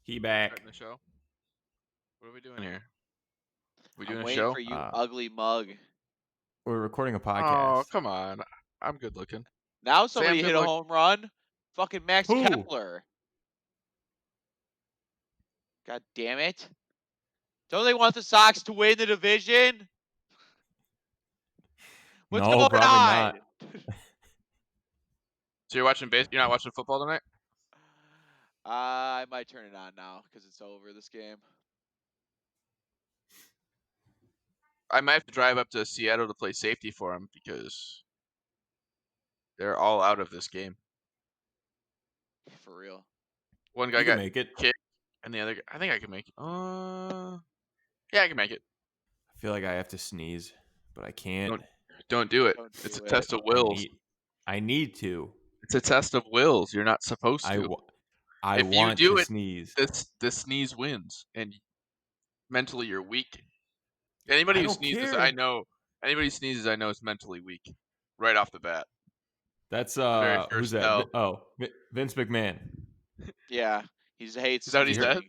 He back. Starting the show. What are we doing here? We I'm doing a waiting show? for you, ugly mug. We're recording a podcast. Oh, come on. I'm good looking. Now Say I'm somebody good hit a look. home run. Fucking Max Who? Kepler. God damn it. Don't they want the Sox to win the division? What's No, going probably on? not. So you're watching base? You're not watching football tonight? I might turn it on now because it's over, this game. I might have to drive up to Seattle to play safety for them because they're all out of this game. For real. One guy You can got make it. kicked, and the other guy, I think I can make it. Yeah, I can make it. I feel like I have to sneeze, but I can't. Don't do it. Don't It's a do it. test of wills. I need to. It's a test of wills. You're not supposed I to. If you want do to it, sneeze. the sneeze wins, and mentally you're weak. I Anybody who don't sneezes, care. I know. Anybody who sneezes, I know is mentally weak, right off the bat. That's The very who's first that? tell. Vince McMahon. Yeah. He hates Is that what he sneezing. said?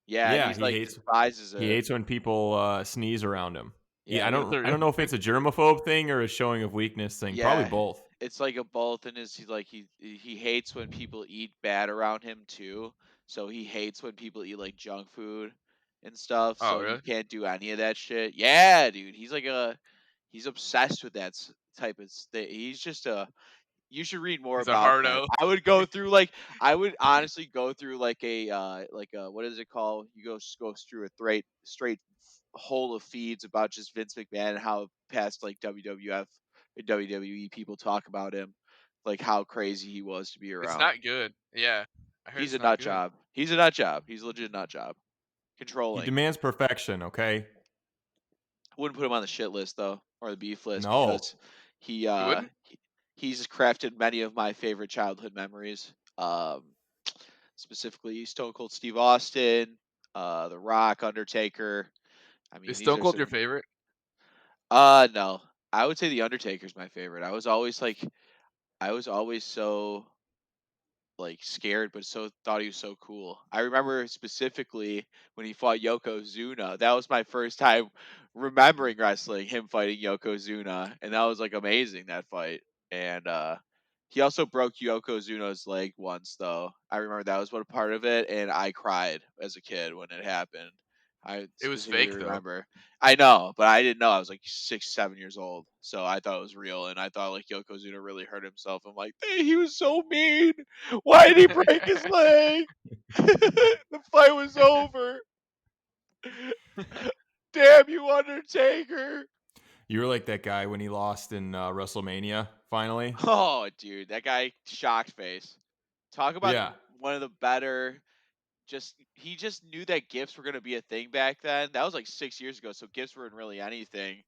Yeah, Yeah, he's he like hates despises it. he hates when people sneeze around him. Yeah, I don't know if it's a germaphobe thing or a showing of weakness thing. Probably Yeah. both. It's like a both, and he hates when people eat bad around him too. So he hates when people eat like junk food and stuff. Oh, So you really? can't do any of that shit. Yeah, dude, he's obsessed with that type of thing. He's just a. You should read more He's a about that. hardo. I would honestly go through like a what is it called? You go through a straight hole of feeds about just Vince McMahon and how past like WWF and WWE people talk about him, like how crazy he was to be It's around. not good. Yeah, I heard He's it's a not nut good. job. He's a nut job. He's a legit nut job. He Controlling. demands perfection. Okay. Wouldn't put him on the shit list though, or the beef list No. because he You wouldn't? he's crafted many of my favorite childhood memories. Specifically Stone Cold Steve Austin, The Rock, Undertaker. I mean, Is these Stone are Cold your some. favorite? No, I would say The Undertaker's my favorite. I was always so like scared, but so thought he was so cool. I remember specifically when he fought Yokozuna. That was my first time remembering wrestling, him fighting Yokozuna, and that was like amazing, that fight. And he also broke Yokozuna's leg once, though. I remember that was one part of it, and I cried as a kid when it happened. I It was specifically fake though. remember. I know, but I didn't know. I was like 6, 7 years old, so I thought it was real, and I thought like Yokozuna really hurt himself. I'm like, hey, he was so mean. Why did he break his leg? The fight was over. Damn you, Undertaker. You were like that guy when he lost in WrestleMania. Finally. Oh, dude, that guy shocked face. Talk about Yeah. one of the better. He just knew that gifts were gonna be a thing back then. That was like 6 years ago, so gifts weren't really anything.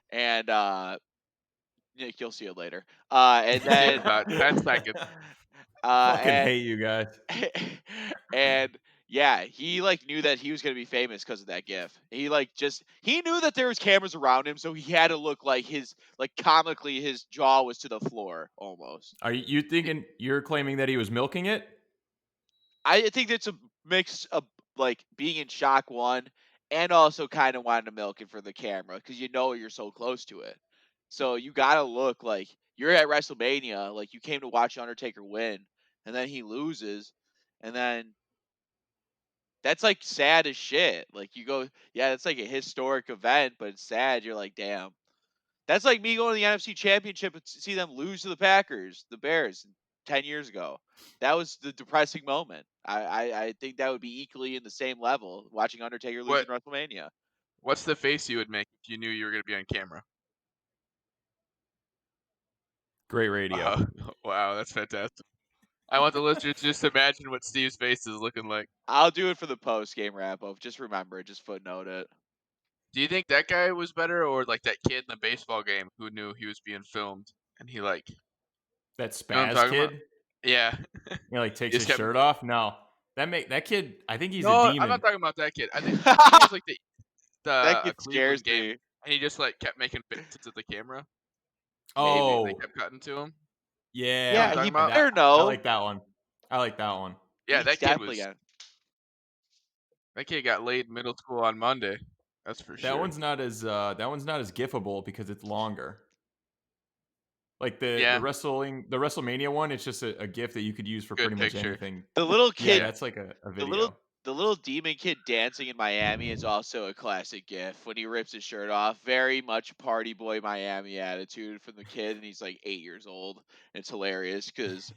And Nick, you'll see it later. And See in then about 10 seconds. Fucking and hate you guys. and yeah, he like knew that he was gonna be famous because of that gif. He knew that there was cameras around him, so he had to look like comically his jaw was to the floor almost. Are you thinking you're claiming that he was milking it? I think it's a mix of like being in shock one and also kind of wanting to milk it for the camera because you're so close to it. So you gotta look like you're at WrestleMania, like you came to watch Undertaker win, and then he loses, and then that's like sad as shit. Like you go, yeah, it's like a historic event, but it's sad. You're like, damn. That's like me going to the NFC Championship and see them lose to the Bears, 10 years ago. That was the depressing moment. I think that would be equally in the same level watching Undertaker lose What? in WrestleMania. What's the face you would make if you knew you were going to be on camera? Great radio. Wow, that's fantastic. I want the listeners to just imagine what Steve's face is looking like. I'll do it for the post game wrap up. Just remember it. Just footnote it. Do you think that guy was better, or like that kid in the baseball game who knew he was being filmed and he like, you That know what I'm spaz talking kid. about? Yeah. He like takes He his just kept. shirt off. No, that kid. I think he's a No, I'm demon. not talking about that kid. I think he was like That a kid Cleveland scares game, me. and he just like kept making faces at the camera. Maybe. They Oh, kept cutting to him. yeah. You know what I'm Yeah, talking he about? better I know. like that one. I like that one. Yeah, He's that kid definitely was gonna. That kid got laid in middle school on Monday. That's for That sure. one's not as gifable because it's longer. Like the Yeah, WrestleMania one, it's just a GIF that you could use for good pretty much picture. anything. The little Yeah, kid, Yeah. that's like a the video. little demon kid dancing in Miami is also a classic gif when he rips his shirt off. Very much party boy Miami attitude from the kid, and he's like 8 years old. It's hilarious because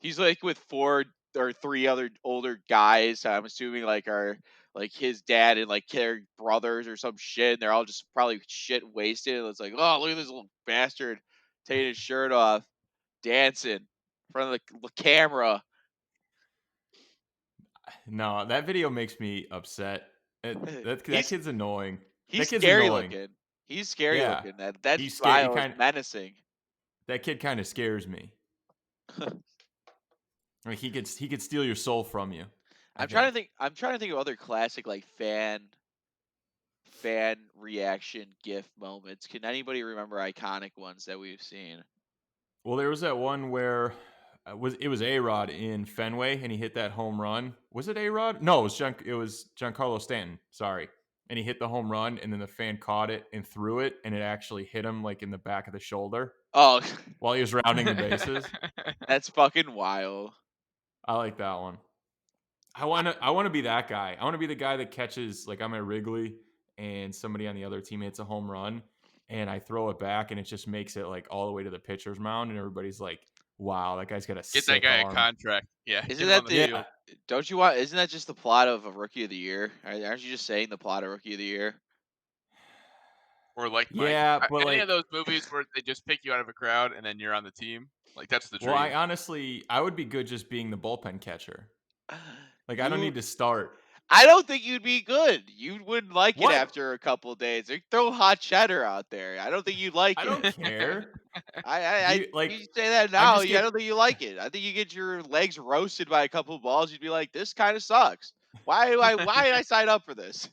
he's like with four or three other older guys. I'm assuming like are like his dad and like their brothers or some shit. And they're all just probably shit wasted. And it's like, oh, look at this little bastard taking his shirt off, dancing in front of the camera. No, that video makes me upset. That he's kid's annoying. He's That kid's scary annoying. looking. He's scary Yeah, looking. That he's scared. smile is menacing. That kid kind of scares me. Like he could steal your soul from you. I I'm trying to think. think. I'm trying to think of other classic like fan reaction GIF moments. Can anybody remember iconic ones that we've seen? Well, there was that one where it was A-Rod in Fenway and he hit that home run. Was it A-Rod? No, it was Giancarlo Stanton. Sorry. And he hit the home run and then the fan caught it and threw it and it actually hit him like in the back of the shoulder Oh, while he was rounding the bases. that's fucking wild. I like that one. I want to be that guy. I want to be the guy that catches like I'm at Wrigley and somebody on the other team hits a home run and I throw it back and it just makes it like all the way to the pitcher's mound and everybody's like, "Wow, that guy's got a Get that sick guy a arm." contract. Yeah, Isn't get him on that the the? Yeah. field. Don't you want? Isn't that just the plot of a Rookie of the Year? Aren't you just saying the plot of Rookie of the Year? Or like Mike. Yeah, but Any of like those movies where they just pick you out of a crowd and then you're on the team. Like that's the well, dream. I would be good just being the bullpen catcher. Like I don't You need to start. I don't think you'd be good. You wouldn't like it What? after a couple days. They throw hot cheddar out there. I don't think you'd like I it. don't care. I You like you say that I'm now. just I getting don't think you like it. I think you get your legs roasted by a couple of balls. You'd be like, this kind of sucks. Why did I sign up for this?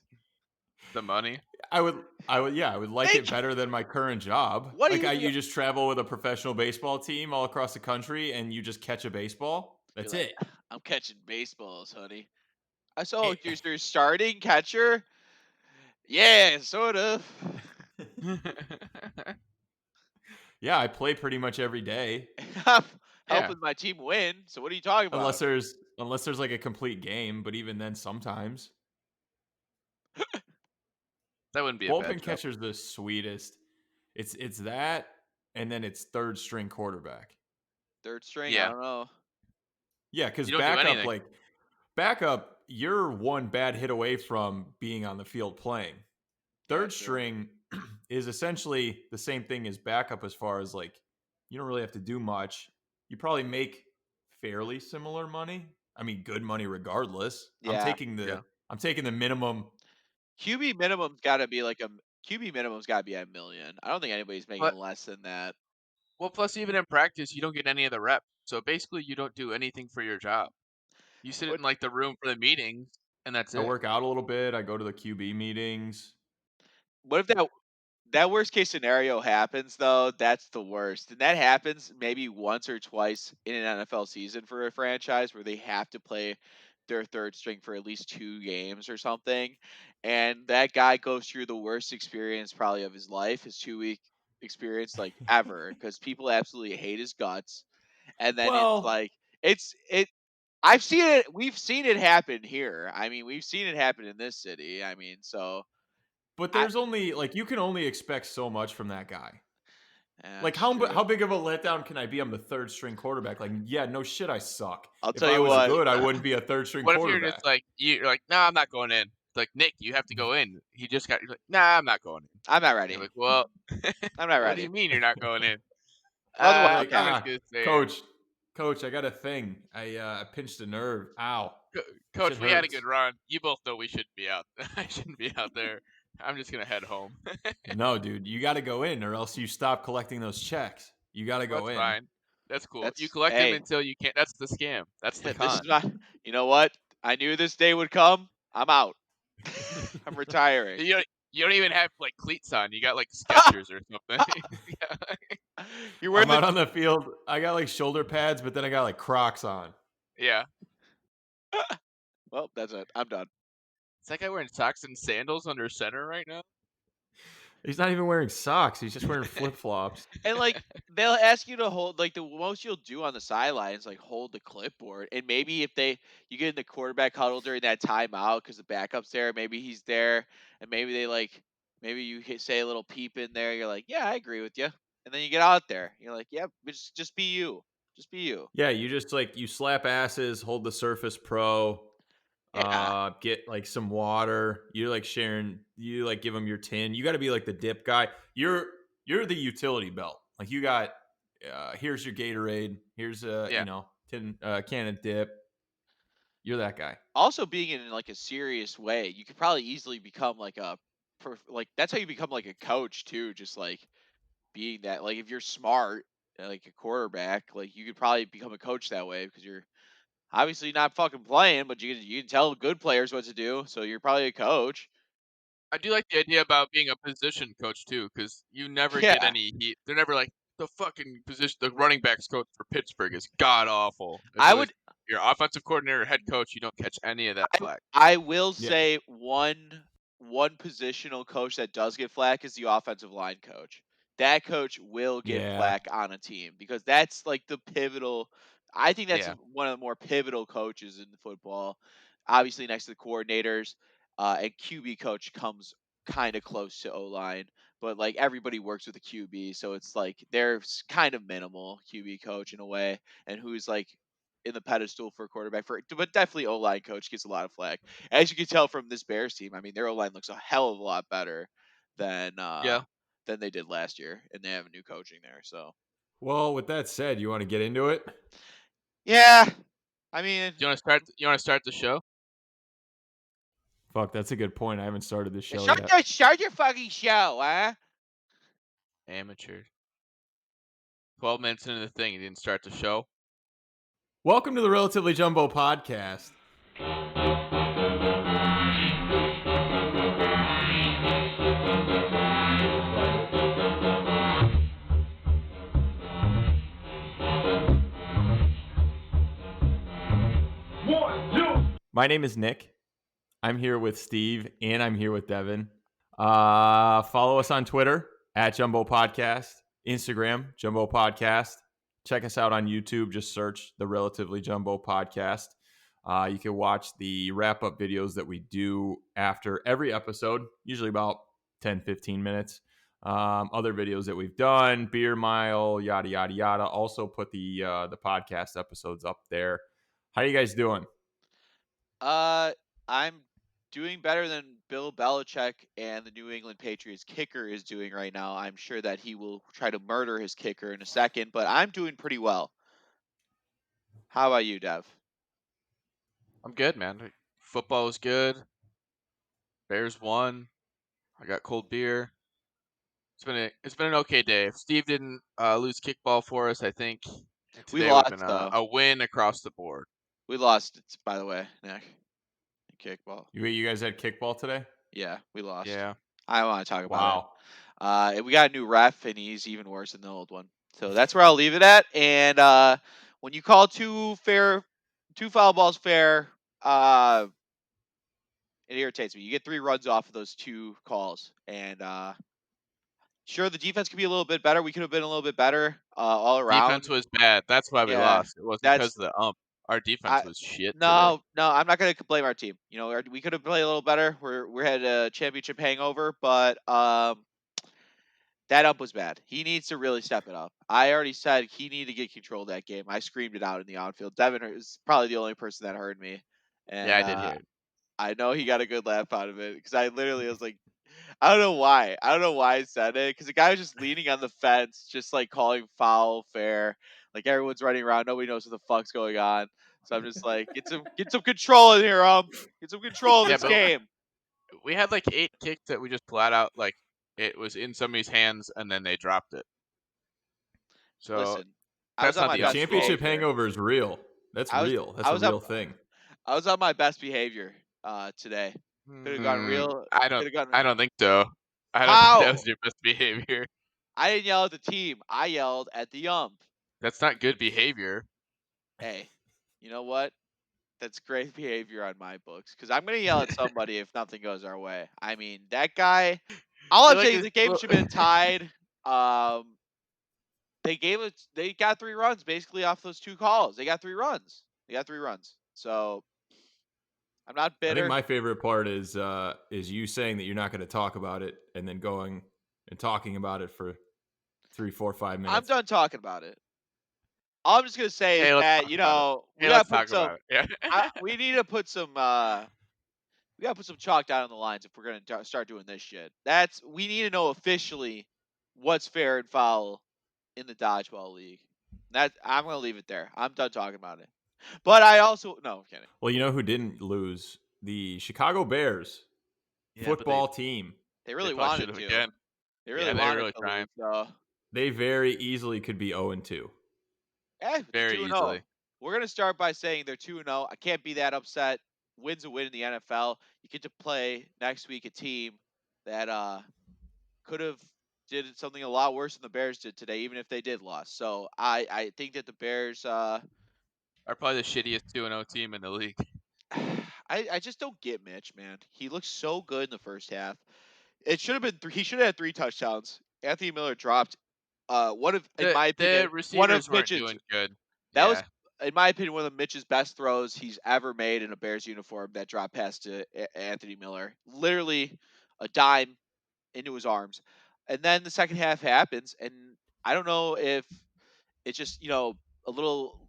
The money. I would like They, it better than my current job. what do Like you you just travel with a professional baseball team all across the country and you just catch a baseball. be That's like? it. I'm catching baseballs, honey. I saw It- you're starting catcher. Yeah, sort of. yeah, I play pretty much every day I'm Yeah, helping my team win. So what are you talking unless about? there's like a complete game, but even then sometimes. that wouldn't be a bad Bullpen job. catcher's the sweetest. It's that and then it's third string quarterback. Third string. I Yeah, don't know. Yeah, cuz you don't do anything. backup, you're one bad hit away from being on the field playing. Yeah, Third true. string is essentially the same thing as backup as far as like you don't really have to do much. You probably make fairly similar money. I mean, good money regardless. Yeah. Yeah. I'm taking the minimum. QB minimum's got to be like a QB minimum's got to be $1 million. I don't think anybody's making But less than that. well, plus even in practice, you don't get any of the reps. So basically, you don't do anything for your job. You sit What in like the room for the meetings, and that's I it. work out a little bit. I go to the QB meetings. what if that worst case scenario happens though? That's the worst. And that happens maybe once or twice in an NFL season for a franchise where they have to play their third string for at least 2 games or something. And that guy goes through the worst experience probably of his life, his 2 week experience like ever, because people absolutely hate his guts. And then it's Well, like it I've seen it. We've seen it happen here. I mean, we've seen it happen in this city. I mean, so but I there's only like you can only expect so much from that guy. Like it's true. how big of a letdown can I be? I'm the third string quarterback. Like, yeah, no shit, I suck. I'll If tell I you was what. good, I wouldn't be a third string What if you're just quarterback. like you're like, no, I'm not going in. It's like Nick, you have to go in. He just got. You're like, nah, I'm not going in. I'm not You're ready. like, well, I'm not what do ready. you mean you're not going in? Run the You're like, Wildcat. I'm just gonna stay here. coach, I got a thing. I pinched a nerve. Ow, Coach, shit we had a good hurts. run. You both know we shouldn't be out. I shouldn't be out there. I'm just gonna head home. No, dude, you got to go in, or else you stop collecting those checks. You got to go That's in. fine. That's cool. You That's collect them hey. until you can't. That's the scam. That's the This is con. not. You know what? I knew this day would come. I'm out. I'm retiring. You don't even have like cleats on. You got like Skechers or something. You're I'm wearing out the. on the field. I got like shoulder pads, but then I got like Crocs on. Yeah. Well, that's it. I'm done. that guy wearing socks and sandals under center right now? He's not even wearing socks. He's just wearing flip flops. And like they'll ask you to hold like the most you'll do on the sidelines like hold the clipboard, and maybe if you get in the quarterback huddle during that timeout because the backup's there, maybe he's there, and maybe they like maybe you say a little peep in there. You're like, yeah, I agree with you, and then you get out there. You're like, yeah, just be you, just be you. Yeah, you just you slap asses, hold the Surface Pro, Yeah, get like some water. You're like sharing. You like give them your tin. You got to be like the dip guy. You're the utility belt. Like you got. Here's your Gatorade. Here's Yeah. tin can of dip. You're that guy. also being in like a serious way, you could probably easily become like like that's how you become like a coach too. Just like being that, like if you're smart, like a quarterback, like you could probably become a coach that way because you're obviously not fucking playing, but you can tell good players what to do. So you're probably a coach. I do like the idea about being a position coach too, because you never get Yeah, any heat. They're never like the fucking position. The running backs coach for Pittsburgh is god awful. It's I always would your offensive coordinator, head coach. You don't catch any of that I flack. I will Yeah. say one positional coach that does get flack is the offensive line coach. That coach will get Yeah. flack on a team because that's like the pivotal. I think that's Yeah. one of the more pivotal coaches in football. Obviously, next to the coordinators, and QB coach comes kind of close to O line, but like everybody works with a QB, so it's like they're kind of minimal QB coach in a way, and who's like in the pedestal for a quarterback but definitely O-line coach gets a lot of flack. As you can tell from this Bears team, I mean their O-line looks a hell of a lot better than uh Yeah. than they did last year, and they have a new coaching there. So Well, with that said, you want to get into it? yeah, I mean, Do you want to start? You want to start the show? Fuck, that's a good point. I haven't started this show start yet. your fucking show, huh? Amateur. 12 minutes into the thing, you didn't start the show. Welcome to the Relatively Jumbo podcast. My name is Nick. I'm here with Steve, and I'm here with Devin. Follow us on Twitter at Jumbo Podcast, Instagram Jumbo Podcast. Check us out on YouTube. Just search the Relatively Jumbo Podcast. You can watch the wrap-up videos that we do after every episode, usually about 10, 15 minutes. Other videos that we've done, Beer Mile, yada, yada, yada. Also put the podcast episodes up there. How you guys doing? I'm doing better than Bill Belichick and the New England Patriots kicker is doing right now. I'm sure that he will try to murder his kicker in a second, but I'm doing pretty well. How about you, Dev? I'm good, man. Football was good. Bears won. I got cold beer. It's been an okay day. If Steve didn't lose kickball for us, I think We today would have been lost though. a win across the board. We lost, by the way, Nick. Kickball. You guys had kickball today? Yeah, we lost. Yeah. I don't want to talk about it. Wow. We got a new ref, and he's even worse than the old one. So that's where I'll leave it at. And when you call two foul balls fair, it irritates me. You get 3 runs off of those 2 calls, and sure, the defense could be a little bit better. We could have been a little bit better all around. Defense was bad. That's why we Yeah, lost. It wasn't because that's of the ump. Our defense I. was shit today. No, I'm not gonna blame our team. You know, we could have played a little better. We had a championship hangover, but that ump was bad. He needs to really step it up. I already said he needed to get control of that game. I screamed it out in the outfield. Devin is probably the only person that heard me, Yeah, and I did hear it. I know he got a good laugh out of it because I literally was like, I don't know why. I don't know why I said it because the guy was just leaning on the fence, just like calling foul, fair. Like everyone's running around, nobody knows what the fuck's going on. So I'm just like, get some control in here, get some control of Yeah, this but game. we had like 8 kicks that we just flat out like it was in somebody's hands and then they dropped it. So Listen, I was that's on not my the The ump's best fault. championship behavior. hangover is real. That's I was real. That's I a was on real thing. I was on my best behavior today. Could have gone Hmm, real. I Could don't have gone. I don't think so. I don't think that was How? your best behavior. I didn't yell at the team. I yelled at the ump. That's not good behavior. Hey, you know what? That's great behavior on my books because I'm gonna yell at somebody if nothing goes our way. I mean, that guy. All You're I'm like saying is this. the game should have been tied. Um, they gave it. They got 3 runs basically off those 2 calls. They got 3 runs. They got 3 runs. So I'm not I think bitter. my favorite part is you saying that you're not going to talk about it and then going and talking about it for 3, 4, 5 I'm minutes. done talking about it. All I'm just gonna say is Hey, let's that talk about it. we Hey, gotta let's put talk some. about it. Yeah. We need to put some. We gotta put some chalk down on the lines if we're gonna start doing this shit. We need to know officially what's fair and foul in the dodgeball league. That I'm gonna leave it there. I'm done talking about it. But I also no, I'm kidding. Well, you know who didn't lose? The Chicago Bears Yeah, but football team. They they really probably should wanted have to. again. They really Yeah, they're wanted really to trying lose though. They very easily could be 0-2. They're very 2-0. easily. We're gonna start by saying they're 2-0. I can't be that upset. Win's a win in the NFL. You get to play next week a team that could have did something a lot worse than the Bears did today, even if they did lose. So I think that the Bears Are probably the shittiest 2-0 team in the league. I just don't get Mitch, man. He looks so good in the first half. It should have been he should have had 3 touchdowns. Anthony Miller dropped one of in my The opinion one of receivers weren't Mitch's doing good. that was Yeah, in my opinion one of Mitch's best throws he's ever made in a Bears uniform. That drop pass to Anthony Miller, literally a dime into his arms. And then the second half happens, and I don't know if it's just a little.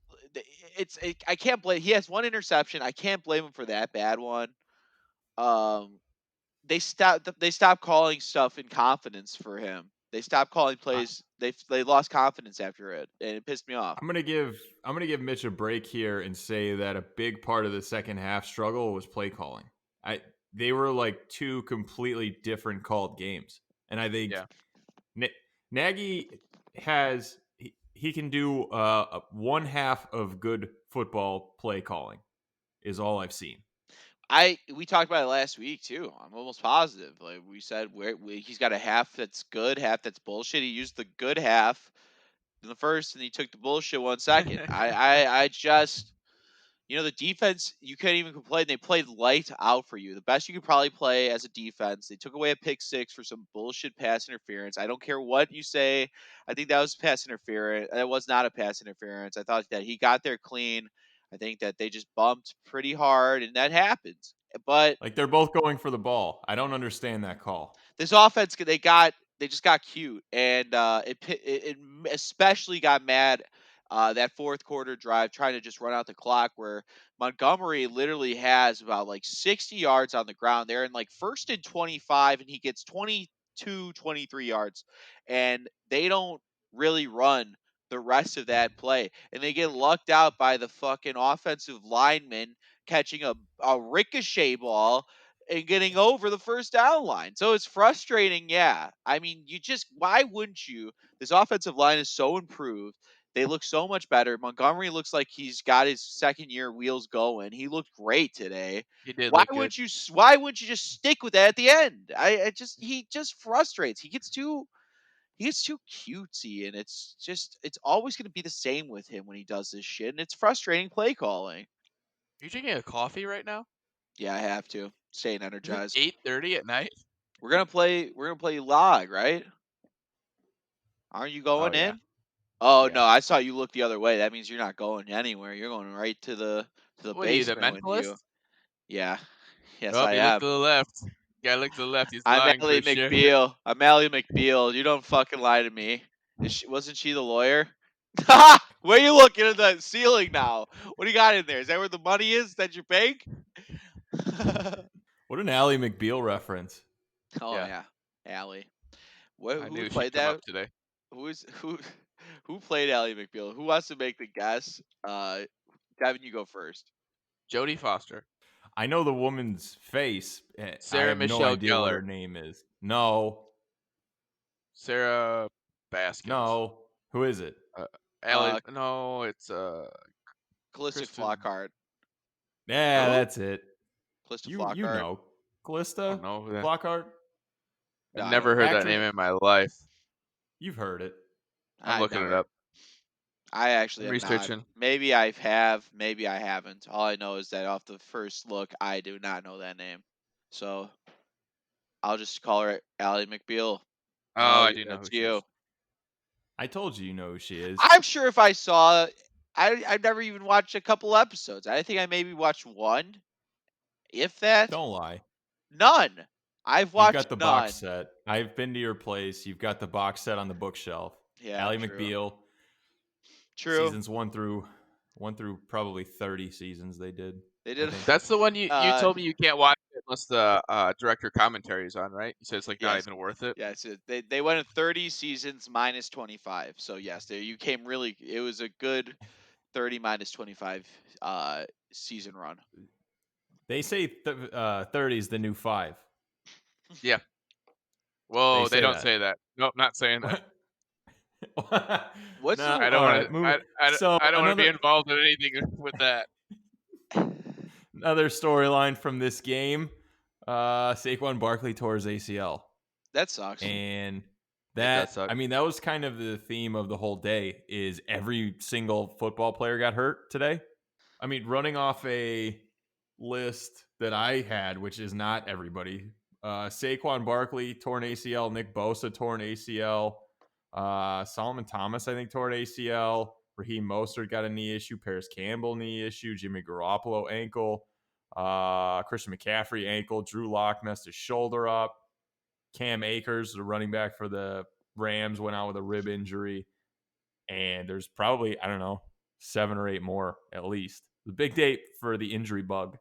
I can't blame. He has one interception. I can't blame him for that bad one. Um, they stopped calling stuff in confidence for him. They stopped calling I, plays. They lost confidence after it, and it pissed me off. I'm gonna give Mitch a break here and say that a big part of the second half struggle was play calling. I They were like two completely different called games, and I think yeah. Nagy he can do one half of good football play calling is all I've seen. We talked about it last week too. I'm almost positive. Like we said, he's got a half that's good, half that's bullshit. He used the good half in the first, and he took the bullshit one second. I just the defense, you can't even complain. They played light out for you. The best you could probably play as a defense. They took away a pick six for some bullshit pass interference. I don't care what you say. I think that was pass interference. That was not a pass interference. I thought that he got there clean. I think that they just bumped pretty hard, and that happens. But Like they're both going for the ball. I don't understand that call. this offense, they just got cute, and it especially got mad that fourth quarter drive trying to just run out the clock where Montgomery literally has about like 60 yards on the ground. They're in like first and 25, and he gets 22, 23 yards, and they don't really run the rest of that play, and they get lucked out by the fucking offensive lineman catching a ricochet ball and getting over the first down line. So it's frustrating, yeah. I mean, why wouldn't you? This offensive line is so improved. They look so much better. Montgomery looks like he's got his second year wheels going. He looked great today. He did Why look good. wouldn't you why wouldn't you just stick with that at the end? He just frustrates. He gets too cutesy, and it's always going to be the same with him when he does this shit, and it's frustrating play calling. Are you drinking a coffee right now? Yeah, I have to. Staying Is it energized. 8:30 at night? We're gonna play log, right? Aren't you Oh going yeah, in? Oh yeah. no, I saw you look the other way. That means you're not going anywhere. You're going right to the What are you, the basement with you. mentalist? Yeah. Yes, Oh, I you look am. to the left. Guy look to the left. He's I'm lying Allie for sure. McBeal. I'm Allie McBeal. You don't fucking lie to me. Wasn't she the lawyer? Where you looking at the ceiling now? What do you got in there? Is that where the money is? That your bank? What an Ally McBeal reference. Oh Yeah, yeah, Allie. I Who knew played she'd come that? up today. Who played Ally McBeal? Who wants to make the guess? Devin, you go first. Jodie Foster, I know the woman's face. I Sarah have no Michelle idea what Gellar, her name is. No, Sarah Baskins, no. Who is it? Allie. Uh, No, it's Callista Kristen. Flockhart. Yeah, Who? that's it. Callista You Flockhart. know, I Callista don't know who that. Flockhart, I've No, I never don't. heard that name actress. in my life. You've heard it. I'm I've looking it never. up. I actually I'm have not. researching. Maybe I have, maybe I haven't. All I know is that off the first look, I do not know that name. So I'll just call her Ally McBeal. Oh, I Molly, do know that's who she you. is. I told you know who she is. I'm sure if I saw, I've never even watched a couple episodes. I think I maybe watched one, if that. Don't lie. None. I've You've got watched the box none. set. I've been to your place. You've got the box set on the bookshelf. Yeah, Ally true. McBeal, True. seasons one through probably 30 seasons they did. They I did. think. That's the one you Uh, told me you can't watch it unless the director commentary is on, right? You said it's like not yes, even worth it. yes. They went 30 seasons minus 25. So yes, there you came really. It was a good 30 minus 25 season run. They say 30 is the new 5. Yeah. They Whoa, they say don't that. say that. Nope, not saying that. What's No, the I don't all want right, to. moving. So I don't want to be another involved in anything with that. another storyline from this game. Saquon Barkley tore his ACL. that sucks. And It does that, suck. I mean, that was kind of the theme of the whole day is every single football player got hurt today. I mean, running off a list that I had, which is not everybody. Saquon Barkley, torn ACL. Nick Bosa, torn ACL. Solomon Thomas, I think, torn ACL. Raheem Mostert got a knee issue. Paris Campbell, knee issue. Jimmy Garoppolo, ankle. Christian McCaffrey, ankle. Drew Lock messed his shoulder up. Cam Akers, the running back for the Rams, went out with a rib injury. And there's probably, I don't know, 7 or 8 more at least. The big day for the injury bug.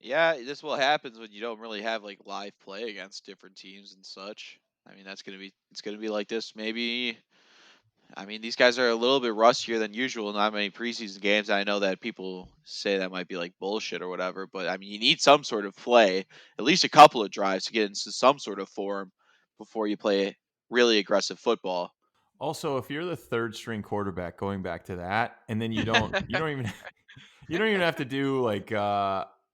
Yeah, this what happens when you don't really have like live play against different teams and such. I mean, it's gonna be like this. Maybe I mean these guys are a little bit rustier than usual. Not many preseason games. I know that people say that might be like bullshit or whatever, but I mean you need some sort of play, at least a couple of drives to get into some sort of form before you play really aggressive football. Also, if you're the third string quarterback, going back to that, and then you don't even you don't even have to do like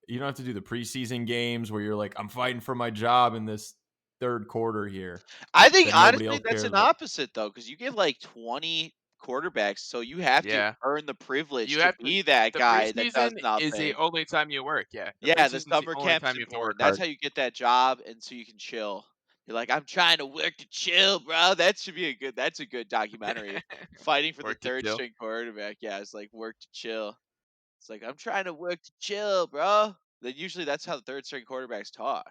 you don't have to do the preseason games where you're like, I'm fighting for my job in this third quarter here I think that nobody honestly else that's cares an about. opposite though, because you give like 20 quarterbacks, so you have to Yeah. earn the privilege You to have to. be that The guy that does preseason is the nothing. only time you work. Yeah. The Yeah, the preseason is the summer only camp's time you have to work important. That's hard. how you get that job, and so you can chill. You're like, I'm trying to work to chill, bro. That should be a good. That's a good documentary. Fighting for the Work to third chill. string quarterback. Yeah, it's like work to chill. It's like I'm trying to work to chill, bro. Then usually that's how the third string quarterbacks talk.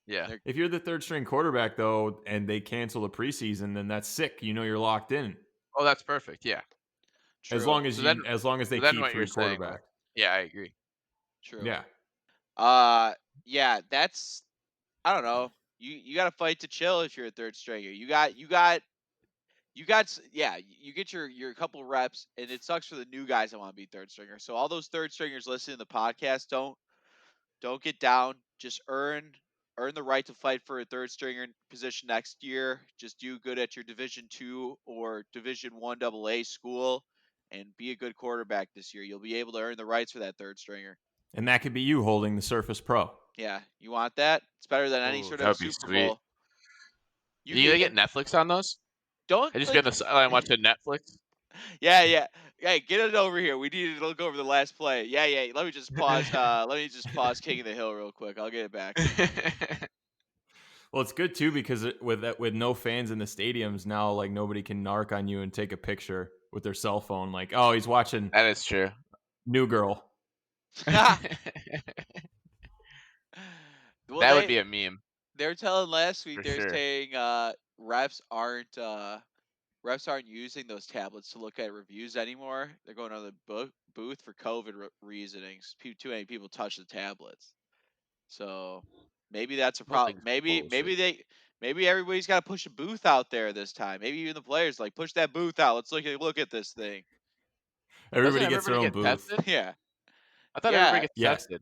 Yeah. They're If you're the third string quarterback though, and they cancel the preseason, then that's sick. You know you're locked in. Oh, that's perfect. Yeah. As true, long as So then, they so then keep what you're 3 saying, quarterbacks. yeah, I agree. true. Yeah. Uh, yeah, that's I don't know. You got to fight to chill if you're a third stringer. Yeah, you get your couple reps, and it sucks for the new guys that want to be third stringer. So all those third stringers listening to the podcast, don't get down. Just earn the right to fight for a third stringer position next year. Just do good at your Division 2 or Division 1 AA school, and be a good quarterback this year. You'll be able to earn the rights for that third stringer. And that could be you holding the Surface Pro. Yeah, you want that? It's better than any Oh, sort that of would be Super sweet. Bowl. You You can get Netflix on those? don't I just get like on the sideline watching Netflix. Yeah, yeah. Hey, get it over here. We need to look over the last play. Yeah, yeah. Let me just pause. Let me just pause King of the Hill real quick. I'll get it back. Well, it's good too because with no fans in the stadiums now, like nobody can narc on you and take a picture with their cell phone. Like, oh, he's watching That is true. New Girl. That Well, would be a meme they're telling last week for they're sure. saying refs aren't using those tablets to look at reviews anymore. They're going to the booth for COVID reasonings. Too many people touch the tablets. So maybe that's a Whole problem. thing's Maybe bullshit. maybe everybody's got to push a booth out there this time. Maybe even the players like push that booth out. Let's look at this thing. Doesn't Everybody gets their everybody own get booth. tested? Yeah, I thought everybody yeah. gets Yes. tested.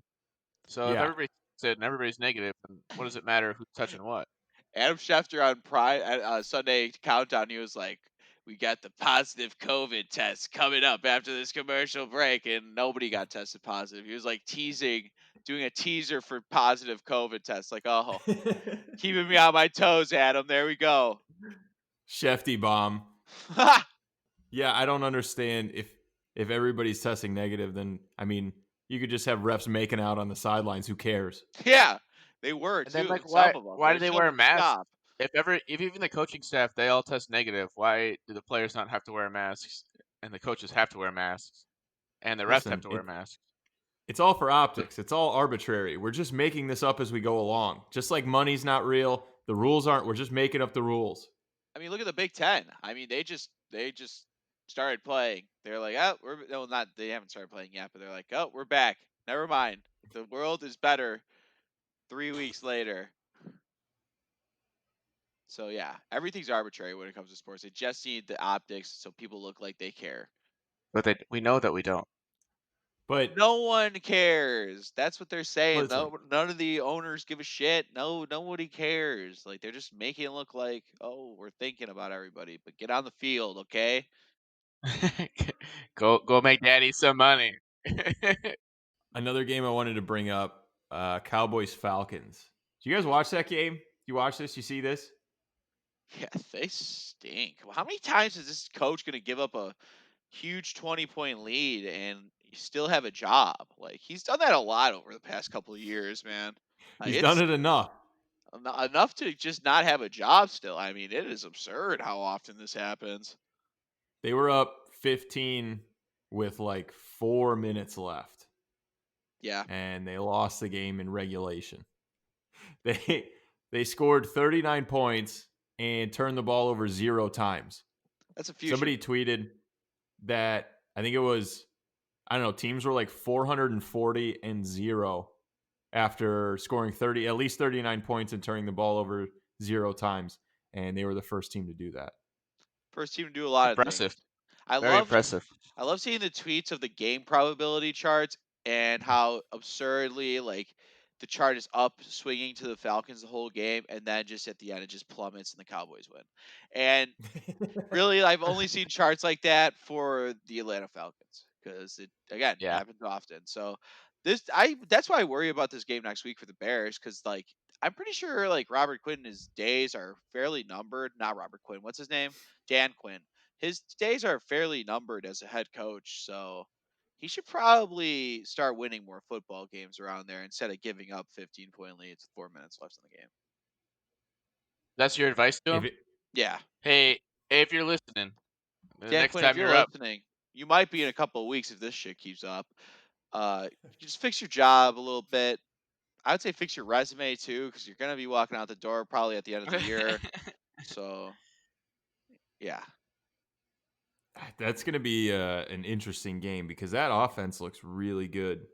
So if Yeah. everybody's tested and everybody's negative, then what does it matter who's touching what? Adam Schefter on Prime Sunday Countdown, he was like, "We got the positive COVID test coming up after this commercial break," and nobody got tested positive. He was like doing a teaser for positive COVID tests. Like, oh, keeping me on my toes, Adam. There we go. Shefty bomb. Yeah, I don't understand if everybody's testing negative, then I mean, you could just have refs making out on the sidelines. Who cares? Yeah, they were And then too. like Some of them. why do They they told wear a them to mask? stop. If even the coaching staff they all test negative, why do the players not have to wear masks and the coaches have to wear masks and the refs have Listen, to wear masks? it's all for optics. It's all arbitrary. We're just making this up as we go along. Just like money's not real, the rules aren't. We're just making up the rules. I mean, look at the Big Ten. I mean, they just started playing. They're like, oh, we're no, not they haven't started playing yet, but they're like, oh, we're back. Never mind. The world is better 3 weeks later. So yeah, everything's arbitrary when it comes to sports. They just need the optics so people look like they care. But we know that we don't. But No one cares. That's what they're saying. listen, No, none of the owners give a shit. No, nobody cares. Like they're just making it look like, oh, we're thinking about everybody. But get on the field, okay? Go make daddy some money. another game I wanted to bring up, Cowboys Falcons. Do you guys watch that game? You watch this? You see this? Yeah, they stink. Well, how many times is this coach going to give up a huge 20-point lead and you still have a job? Like he's done that a lot over the past couple of years, man. He's done It's it enough. enough to just not have a job still. I mean, it is absurd how often this happens. They were up 15 with like 4 minutes left, Yeah, and they lost the game in regulation. They they scored 39 points and turned the ball over 0 times. that's a future. Somebody tweeted that I think it was, I don't know, teams were like 440 and 0 after scoring 30 at least 39 points and turning the ball over 0 times, and they were the first team to do that. First team to do a lot of things. Impressive. I Very love impressive. I love seeing the tweets of the game probability charts and how absurdly like the chart is up swinging to the Falcons the whole game and then just at the end it just plummets and the Cowboys win. And really, I've only seen charts like that for the Atlanta Falcons because it again Yeah. happens often. So that's why I worry about this game next week for the Bears because like I'm pretty sure like Robert Quinn his days are fairly numbered. Not Robert Quinn. What's his name? Dan Quinn. His days are fairly numbered as a head coach. So he should probably start winning more football games around there instead of giving up 15-point leads with 4 minutes left in the game. That's your advice to if him? it, Yeah, Hey, if you're listening, the Dan next Quinn, if time you're you're up. listening, you might be in a couple of weeks if this shit keeps up. You just fix your job a little bit. I would say fix your resume too, because you're gonna be walking out the door probably at the end of the year. So yeah, that's going to be an interesting game because that offense looks really good.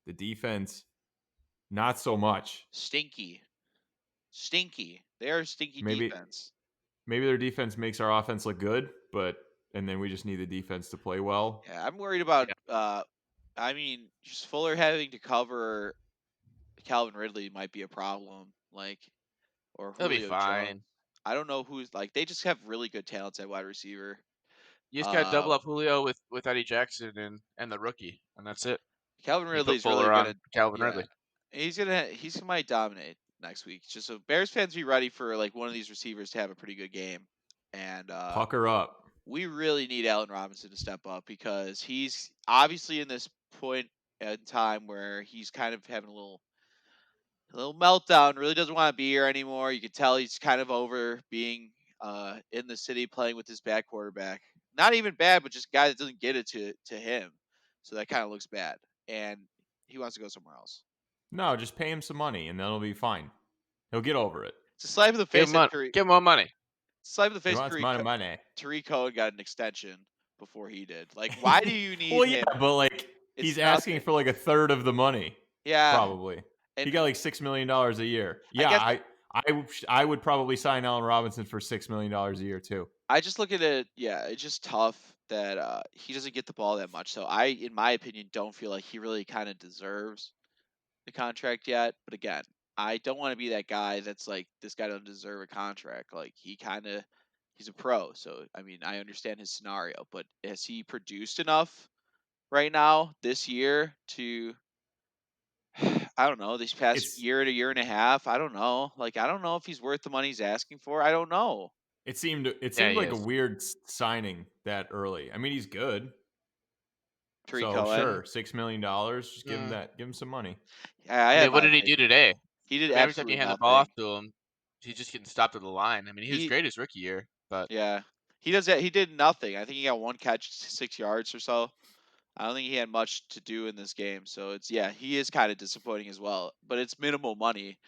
The defense, not so much. stinky, stinky. They are a stinky Maybe defense. maybe their defense makes our offense look good, but and then we just need the defense to play well. Yeah, I'm worried about. Yeah, I mean, just Fuller having to cover Calvin Ridley might be a problem. Like or it'll be Julio Jones. fine. I don't know who's like they just have really good talents at wide receiver. You just gotta Uh, double up Julio with Eddie Jackson and the rookie, and that's it. Calvin You put Ridley's really Fuller gonna, on Calvin yeah, Ridley. he's might dominate next week. Just so Bears fans be ready for like one of these receivers to have a pretty good game, and Pucker up. we really need Allen Robinson to step up because he's obviously in this point in time where he's kind of having a little meltdown. Really doesn't want to be here anymore. You can tell he's kind of over being in the city playing with his bad quarterback. Not even bad, but just a guy that doesn't get it to him. So that kind of looks bad, and he wants to go somewhere else. No, just pay him some money and then he'll be fine. He'll get over it. It's a slap in the face that Give him more money. slap in the He face. wants money. Tariq Cohen got an extension before he did. Like, why do you need Well, yeah, him? but like It's he's asking nothing. for like a third of the money, Yeah, probably. He and got like $6 million a year. I Yeah, guess I would probably sign Allen Robinson for $6 million a year too. I just look at it. Yeah, it's just tough that he doesn't get the ball that much. So in my opinion, don't feel like he really kind of deserves the contract yet. But again, I don't want to be that guy that's like this guy doesn't deserve a contract. Like he's a pro. So I mean, I understand his scenario, but has he produced enough right now this year to I don't know, this past It's year to year and a half? I don't know. Like I don't know if he's worth the money he's asking for. I don't know. It seemed Yeah, he like a is. weird signing that early. I mean, he's good. Tariq So Cohen. sure, $6 million. Just Mm. give him some money. I I had mean, what my did he do opinion. today? He did I mean, every time you absolutely hand the ball off nothing. to him, he's just getting stopped at the line. I mean, he was He great his rookie year, but Yeah, he does that. He did nothing. I think he got one catch, 6 yards or so. I don't think he had much to do in this game. So he is kind of disappointing as well. But it's minimal money.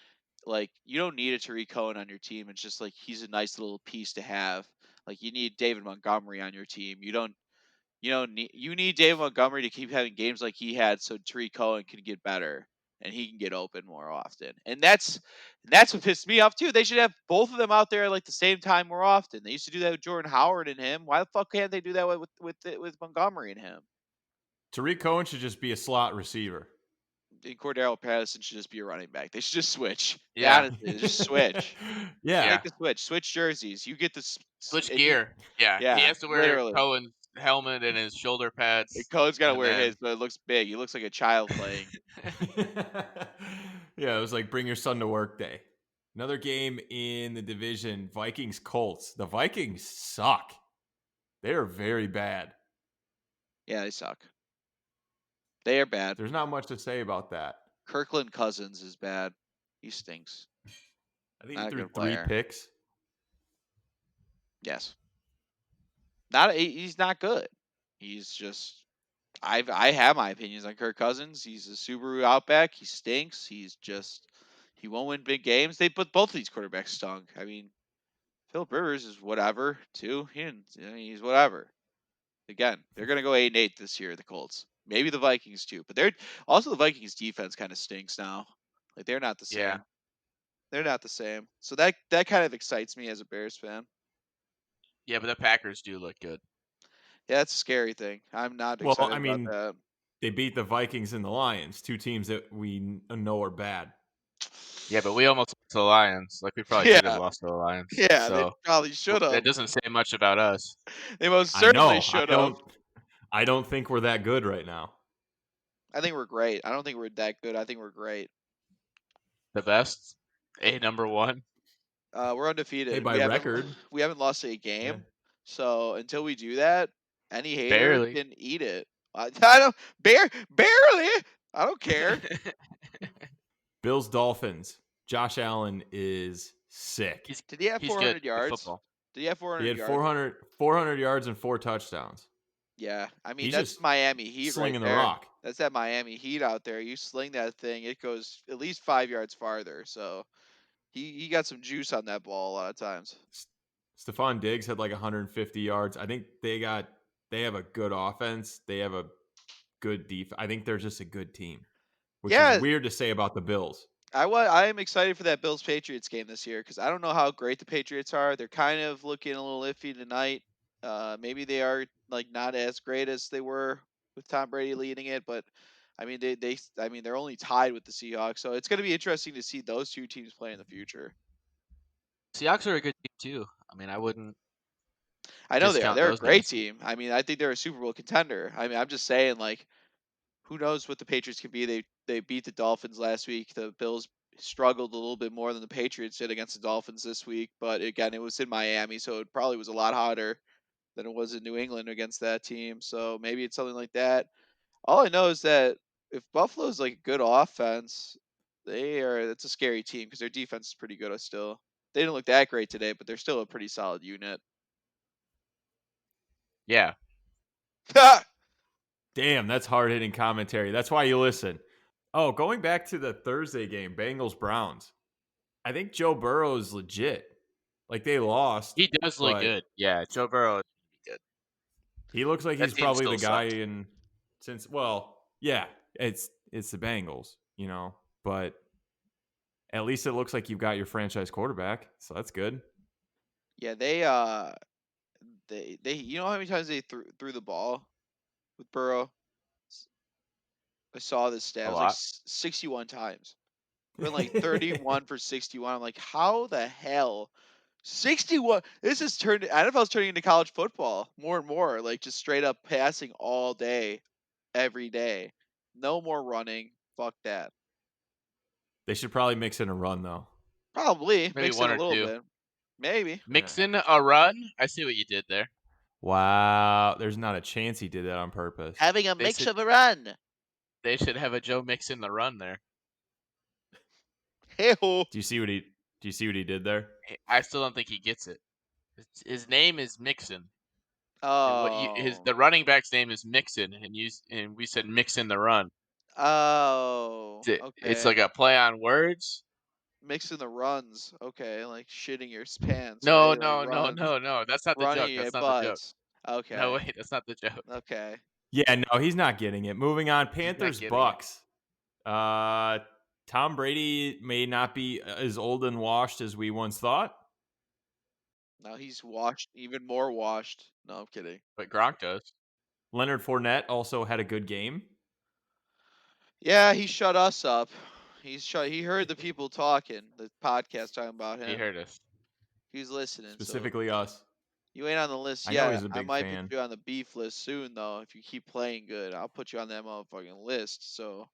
Like you don't need a Tariq Cohen on your team. It's just like he's a nice little piece to have. Like you need David Montgomery on your team. You need David Montgomery to keep having games like he had, so Tariq Cohen can get better and he can get open more often. And that's what pissed me off too. They should have both of them out there like the same time more often. They used to do that with Jordan Howard and him. Why the fuck can't they do that with Montgomery and him? Tariq Cohen should just be a slot receiver. And Cordero Patterson should just be a running back. They should just switch. Yeah, yeah, honestly, just switch. Just Yeah. make yeah. the switch. Switch jerseys. You get this, Switch and you, gear. Yeah, he yeah, has to wear literally. Cohen's helmet and his shoulder And pads, Cohen's got to and wear his, then but it looks big. He looks like a child playing. Yeah, it was like bring your son to work day. Another game in the division, Vikings Colts. The Vikings suck. They are very bad. Yeah, they suck. They are bad. There's not much to say about that. Kirkland Cousins is bad. He stinks. I think he Not a threw good 3 player. picks. Yes. He's not good. He's just I have my opinions on Kirk Cousins. He's a Subaru Outback. He stinks. He won't win big games. They put both of these quarterbacks stunk. I mean, Philip Rivers is whatever too. He's whatever. Again, they're gonna go 8-8 this year. The Colts, maybe the Vikings too, but they're also the Vikings defense kind of stinks now. Like they're not the yeah, same. They're not the same. So that kind of excites me as a Bears fan. yeah. But the Packers do look good. Yeah, that's a scary thing. I'm not Well, excited I about mean, that. they beat the Vikings and the Lions, 2 teams that we know are bad. Yeah, but we almost lost to the Lions. Like we probably should have Yeah, lost to the Lions. yeah, they So probably should that have. doesn't say much about us. They most I certainly know. should have. I don't think we're that good right now. I think we're great. I don't think we're that good. I think we're great. The best, number one. We're Hey, undefeated. by record. We haven't lost a Yeah. game. So until we do that, any hater Barely. can eat it. I don't barely. I don't care. Bills Dolphins. Josh Allen is sick. Did he have He's good 400 at yards? football. Did he have He 400 had yards? 400 yards and 4 touchdowns. Yeah, I mean He's that's just Miami Heat right slinging the there. rock. That's that Miami Heat out there. You sling that thing, it goes at least 5 yards farther. So he got some juice on that ball a lot of times. Stephon Diggs had like 150 yards. I think they have a good offense. They have a good defense. I think they're just a good team, which is Yeah, weird to say about the Bills. I am excited for that Bills Patriots game this year because I don't know how great the Patriots are. They're kind of looking a little iffy tonight. Maybe they are like not as great as they were with Tom Brady leading it, but I mean I mean they're only tied with the Seahawks, so it's going to be interesting to see those two teams play in the future. Seahawks are a good team too. I mean, I wouldn't I know they are. discount They're a those great guys. team. I mean, I think they're a Super Bowl contender. I mean, I'm just saying like who knows what the Patriots can be. They beat the Dolphins last week. The Bills struggled a little bit more than the Patriots did against the Dolphins this week, but again, it was in Miami, so it probably was a lot hotter than it was in New England against that team. So maybe it's something like that. All I know is that if Buffalo's like a good offense, it's a scary team because their defense is pretty good still. They didn't look that great today, but they're still a pretty solid unit. Yeah, Damn, that's hard hitting commentary. That's why you listen. Oh, going back to the Thursday game, Bengals Browns. I think Joe Burrow is legit. Like they lost, he does look but good. Yeah, Joe Burrow is good. he looks like That he's team probably the still guy sucks. in since yeah, it's the Bengals, but at least it looks like you've got your franchise quarterback, so that's good. Yeah, they you know how many times they threw the ball with Burrow? I saw this stat. A It was like lot. 61 times. Went like 31 for 61. I'm like, how the hell? 61. This is turned. NFL's turning into college football more and more. Like just straight up passing all day, every day. No more running. Fuck that. They should probably mix in a run though. Probably Maybe mix in one a or little two. bit. Maybe. Mixing a run. I see what you did there. Wow, there's not a chance he did that on purpose. Having a They mix should of a run. they should have a Joe Mixon the run there. Hey-ho. Do you see what he? Do you see what he did there? I still don't think he gets it. His name is Mixon, and Oh. the running back's name is Mixon, and we said Mixon the run. Oh. It's Okay. like a play on words. Mixing the runs. Okay, like shitting your pants, No, right? Like no, no, runs. no, no. That's not the joke. Running your That's not the joke. butts. No, Okay. wait, that's not the joke. Okay. Yeah, no, he's not getting it. Moving on, He's not Panthers getting it. Bucks. Tom Brady may not be as old and washed as we once thought. Now he's washed, even more washed. No, I'm kidding. But Gronk does. Leonard Fournette also had a good game. Yeah, he shut us up. He heard the people talking, the podcast talking about He him. heard us. He's listening, so Specifically us. you ain't on the list I know yet. he's a I big might put fan. you on the beef list soon though. If you keep playing good, I'll put you on that motherfucking list. So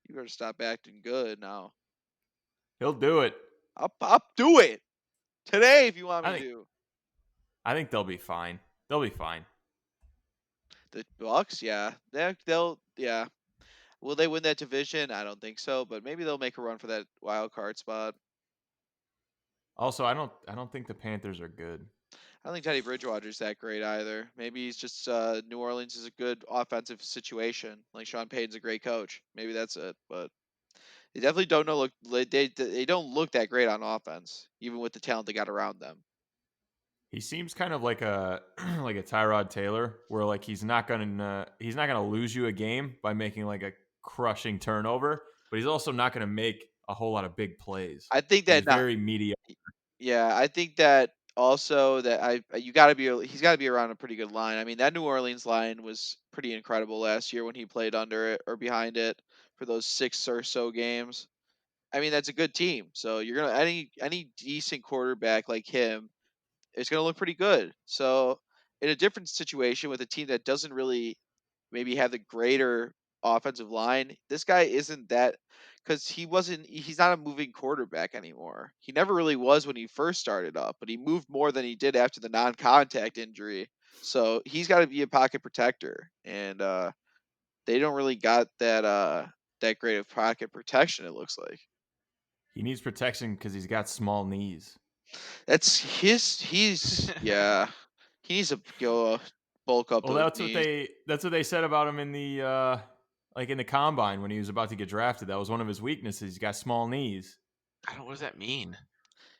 you better stop acting good now. He'll do it. I'll do it today if you want I me think to. I think they'll be fine. They'll be fine. The Bucks, yeah, they'll yeah. Will they win that division? I don't think so, but maybe they'll make a run for that wild card spot. Also, I don't think the Panthers are good. I don't think Teddy Bridgewater's that great either. Maybe he's just New Orleans is a good offensive situation. Like Sean Payton's a great coach. Maybe that's it. But they definitely don't know. They don't look that great on offense, even with the talent they got around them. He seems kind of like a like a Tyrod Taylor, where like he's not gonna lose you a game by making like a crushing turnover, but he's also not gonna make a whole lot of big plays. I think He's that not. very mediocre. Yeah, I think that also that you got to be he's got to be around a pretty good line. I mean, that New Orleans line was pretty incredible last year when he played under it or behind it for those 6 or so games. I mean, that's a good team. So you're gonna any decent quarterback like him is gonna look pretty good. So in a different situation with a team that doesn't really maybe have the greater offensive line, this guy isn't that because he's not a moving quarterback anymore. He never really was when he first started up, but he moved more than he did after the non-contact injury. So he's got to be a pocket protector, and they don't really got that great of pocket protection. It looks like. He needs protection because he's got small knees. That's he's yeah. He needs to go bulk up Well, those that's what knees. they said about him in the like in the combine when he was about to get drafted. That was one of his weaknesses. He's got small knees. I don't. What does that mean?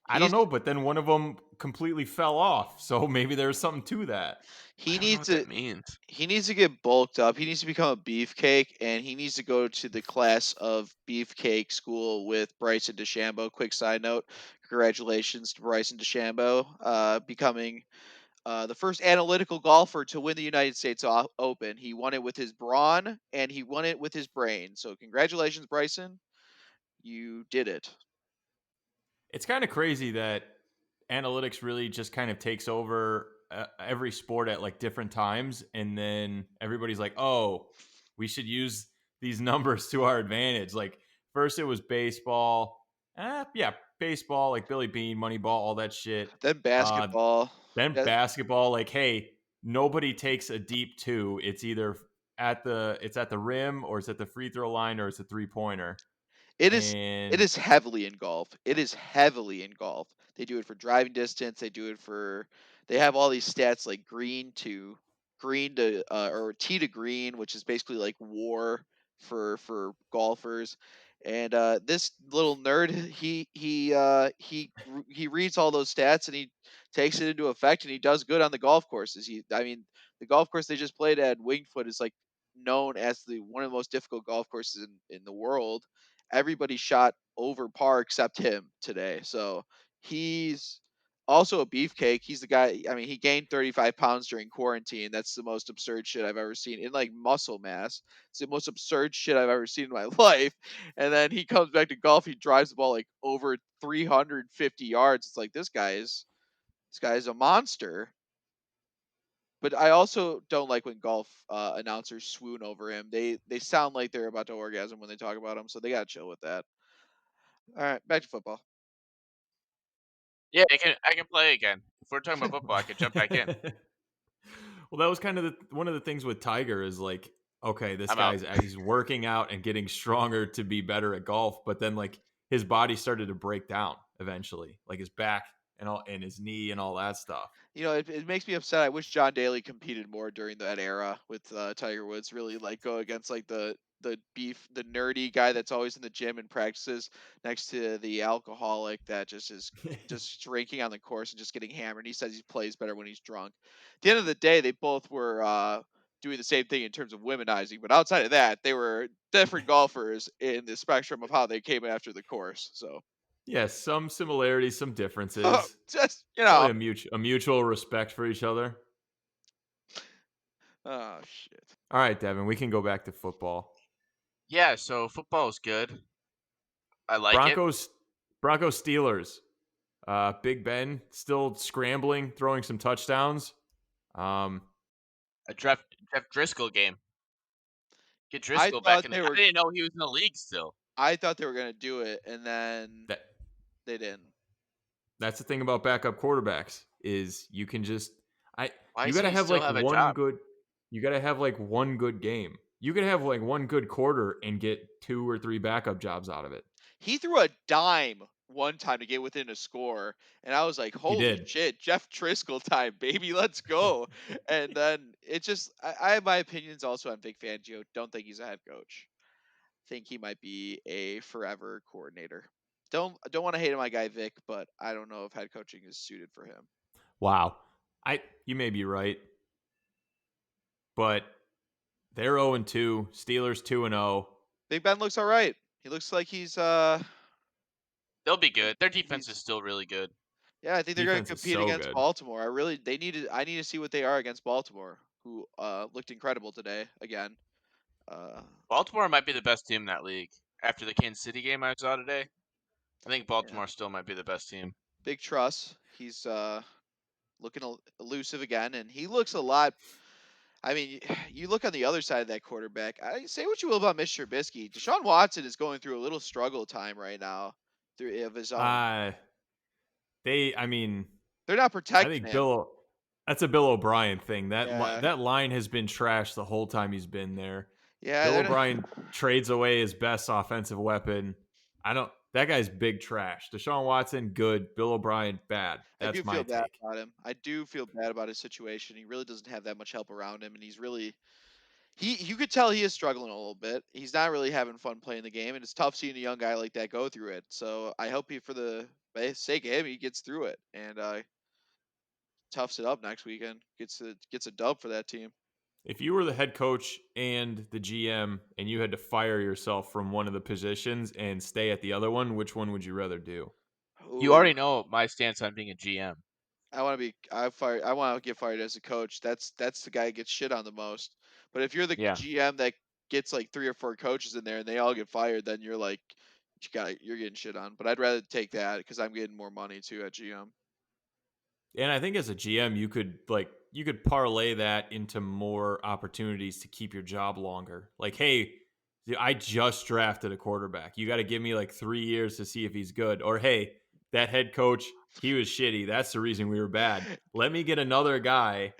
I He don't needs know, but then one of them completely fell off. So maybe there's something to that. he I don't know needs what to that means. he needs to get bulked up. He needs to become a beefcake, and he needs to go to the class of beefcake school with Bryson DeChambeau. Quick side note: congratulations to Bryson DeChambeau, becoming the first analytical golfer to win the United States Open. He won it with his brawn, and he won it with his brain. So congratulations, Bryson. You did it. It's kind of crazy that analytics really just kind of takes over every sport at like different times, and then everybody's like, "Oh, we should use these numbers to our advantage." Like first it was baseball, yeah, baseball, like Billy Bean, Moneyball, all that shit. Then Uh, basketball. then Yeah, basketball, like, hey, nobody takes a deep two. It's either it's at the rim, or it's at the free throw line, or it's a 3-pointer. It is it And is heavily in golf. It is heavily in golf. They do it for driving distance. They have all these stats like green to or tee to green, which is basically like war for golfers. And this little nerd, he reads all those stats and he takes it into effect and he does good on the golf courses. I mean, the golf course they just played at Wingfoot is like known as the one of the most difficult golf courses in the world. Everybody shot over par except him today. So he's also a beefcake. He's the guy. I mean, he gained 35 pounds during quarantine. That's the most absurd shit I've ever seen in like muscle mass. It's the most absurd shit I've ever seen in my life. And then he comes back to golf. He drives the ball like over 350 yards. It's like this guy is a monster. But I also don't like when golf announcers swoon over him. They sound like they're about to orgasm when they talk about him, so they gotta chill with that. All right, back to football. Yeah, I can play again. If we're talking about football, I could jump back in. Well, that was kind of one of the things with Tiger is like, okay, this I'm out. guy's he's working out and getting stronger to be better at golf, but then like his body started to break down eventually, like his back and his knee and all that stuff. It makes me upset. I wish John Daly competed more during that era with Tiger Woods. Really, like go against like the nerdy guy that's always in the gym and practices next to the alcoholic that just is just drinking on the course and just getting hammered. He says he plays better when he's drunk. At the end of the day, they both were doing the same thing in terms of womenizing, but outside of that, they were different golfers in the spectrum of how they came after the course. So Yes, some similarities, some differences. just Probably a mutual respect for each other. oh shit. All right, Devin, we can go back to football. Yeah, so football is good. I like it. Broncos Steelers. Big Ben still scrambling, throwing some touchdowns. A Jeff Driscoll game. Get I Driscoll back thought in the. they I were didn't know he was in the league still. I thought they were gonna do it, and then that they didn't. that's the thing about backup quarterbacks is you can just Why you doesn't gotta he have still like have a one job? good you gotta have like one good game. You could have like one good quarter and get 2 or 3 backup jobs out of it. He threw a dime one time to get within a score, and I was like, He "Holy did. shit, Jeff Driscoll time, baby, let's go!" And then it just, I have my opinions also on Vic Fangio. Don't think he's a head coach. Think he might be a forever coordinator. Don't want to hate on my guy Vic, but I don't know if head coaching is suited for him. Wow. You may be right. But they're 0-2, Steelers 2-0. Big Ben looks all right. He looks like They'll be good. Their defense is he's still really good. yeah, I think they're going to Defense is compete so against good. Baltimore. I need to see what they are against Baltimore, who looked incredible today again. Baltimore might be the best team in that league. After the Kansas City game I saw today, I think Yeah, Baltimore still might be the best team. big trust. He's looking elusive again, and he looks a lot. I mean, you look on the other side of that quarterback. I say what you will about Mr. Trubisky. Deshaun Watson is going through a little struggle time right now, through of his own. I mean, They're not I protecting think him. that's a Bill O'Brien thing. Yeah, That line has been trashed the whole time he's been there. yeah, Bill they're not. O'Brien trades away his best offensive weapon. That guy's big trash. Deshaun Watson, good. Bill O'Brien, bad. I do That's feel my bad take. about him. I do feel bad about his situation. He really doesn't have that much help around him, and he's really he. You could tell he is struggling a little bit. He's not really having fun playing the game, and it's tough seeing a young guy like that go through it. So I hope for the sake of him, he gets through it and toughs it up next weekend. Gets a dub for that team. If you were the head coach and the GM and you had to fire yourself from one of the positions and stay at the other one, which one would you rather do? You Ooh, already know my stance on being a GM. I want to get fired as a coach. That's the guy that gets shit on the most. But if you're the Yeah. GM that gets like 3 or 4 coaches in there and they all get fired, then you're like, you're getting shit on. But I'd rather take that because I'm getting more money too at GM. And I think as a GM, you could parlay that into more opportunities to keep your job longer. Like, hey, I just drafted a quarterback. You got to give me like 3 years to see if he's good. Or hey, that head coach, he was shitty. That's the reason we were bad. Let me get another guy.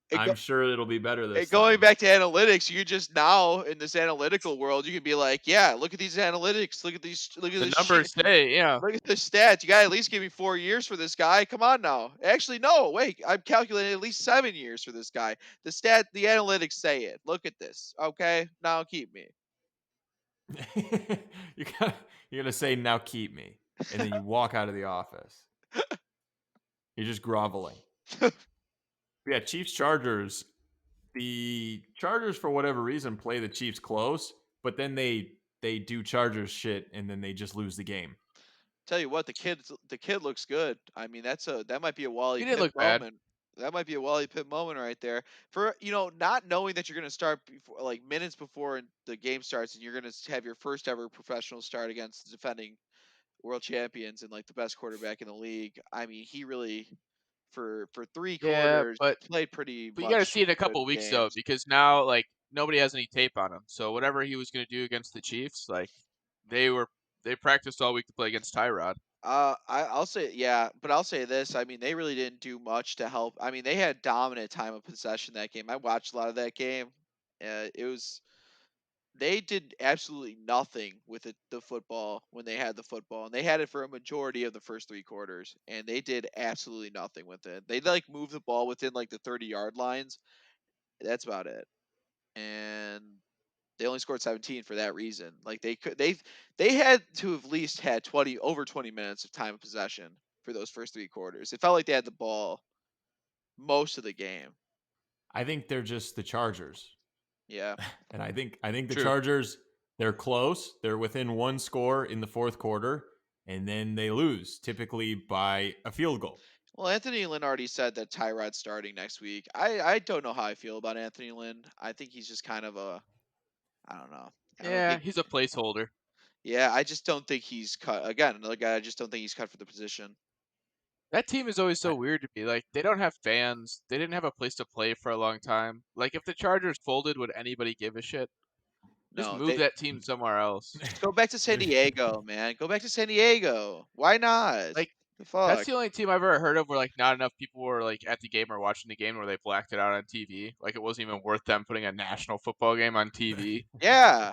It go, I'm sure it'll be better this Going time. back to analytics, you just now in this analytical world, you can be like, yeah, look at these analytics, look at The this shit. numbers say, yeah. Look at the stats. You got to at least give me 4 years for this guy. Come on now. Actually, no. Wait, I'm calculating at least 7 years for this guy. The analytics say it. Look at this. Okay, now keep me. you're gonna, you're gonna say now keep me, and then you walk out of the office. You're just groveling. Yeah, Chiefs Chargers. The Chargers, for whatever reason, play the Chiefs close, but then they do Chargers shit, and then they just lose the game. Tell you what, the kid looks good. I mean, that might be a Wally He didn't Pipp look bad. moment. That might be a Wally Pipp moment right there. For not knowing that you're going to start before, like minutes before the game starts, and you're going to have your first ever professional start against the defending world champions and like the best quarterback in the league. I mean, he really for three Yeah, quarters but played pretty you got to much see it in a good couple weeks though, games. because now like nobody has any tape on him. So whatever he was going to do against the Chiefs, like they practiced all week to play against Tyrod. I'll say yeah, but I'll say this. I mean, they really didn't do much to help. I mean, they had dominant time of possession that game. I watched a lot of that game. It was they did absolutely nothing with the football when they had the football, and they had it for a majority of the first 3 quarters, and they did absolutely nothing with it. They like moved the ball within like the 30-yard lines. That's about it, and they only scored 17 for that reason. Like they had to have at least had 20 minutes of time of possession for those first 3 quarters. It felt like they had the ball most of the game. I think they're just the Chargers. Yeah. And I think the True. Chargers, they're close. They're within one score in the fourth quarter, and then they lose, typically by a field goal. Well, Anthony Lynn already said that Tyrod's starting next week. I don't know how I feel about Anthony Lynn. I think he's just kind of a I don't know. I don't Yeah, think he's a placeholder. yeah, I just don't think he's cut again, another guy I just don't think he's cut for the position. That team is always I, so weird to me. Like, they don't have fans. They didn't have a place to play for a long time. Like, if the Chargers folded, would anybody give a shit? Just No, move they that team somewhere else. just go back to San Diego, man. Go back to San Diego. Why not? Like, The that's fuck? the only team I've ever heard of where like not enough people were like at the game or watching the game where they blacked it out on TV. Like it wasn't even worth them putting a national football game on TV. Yeah.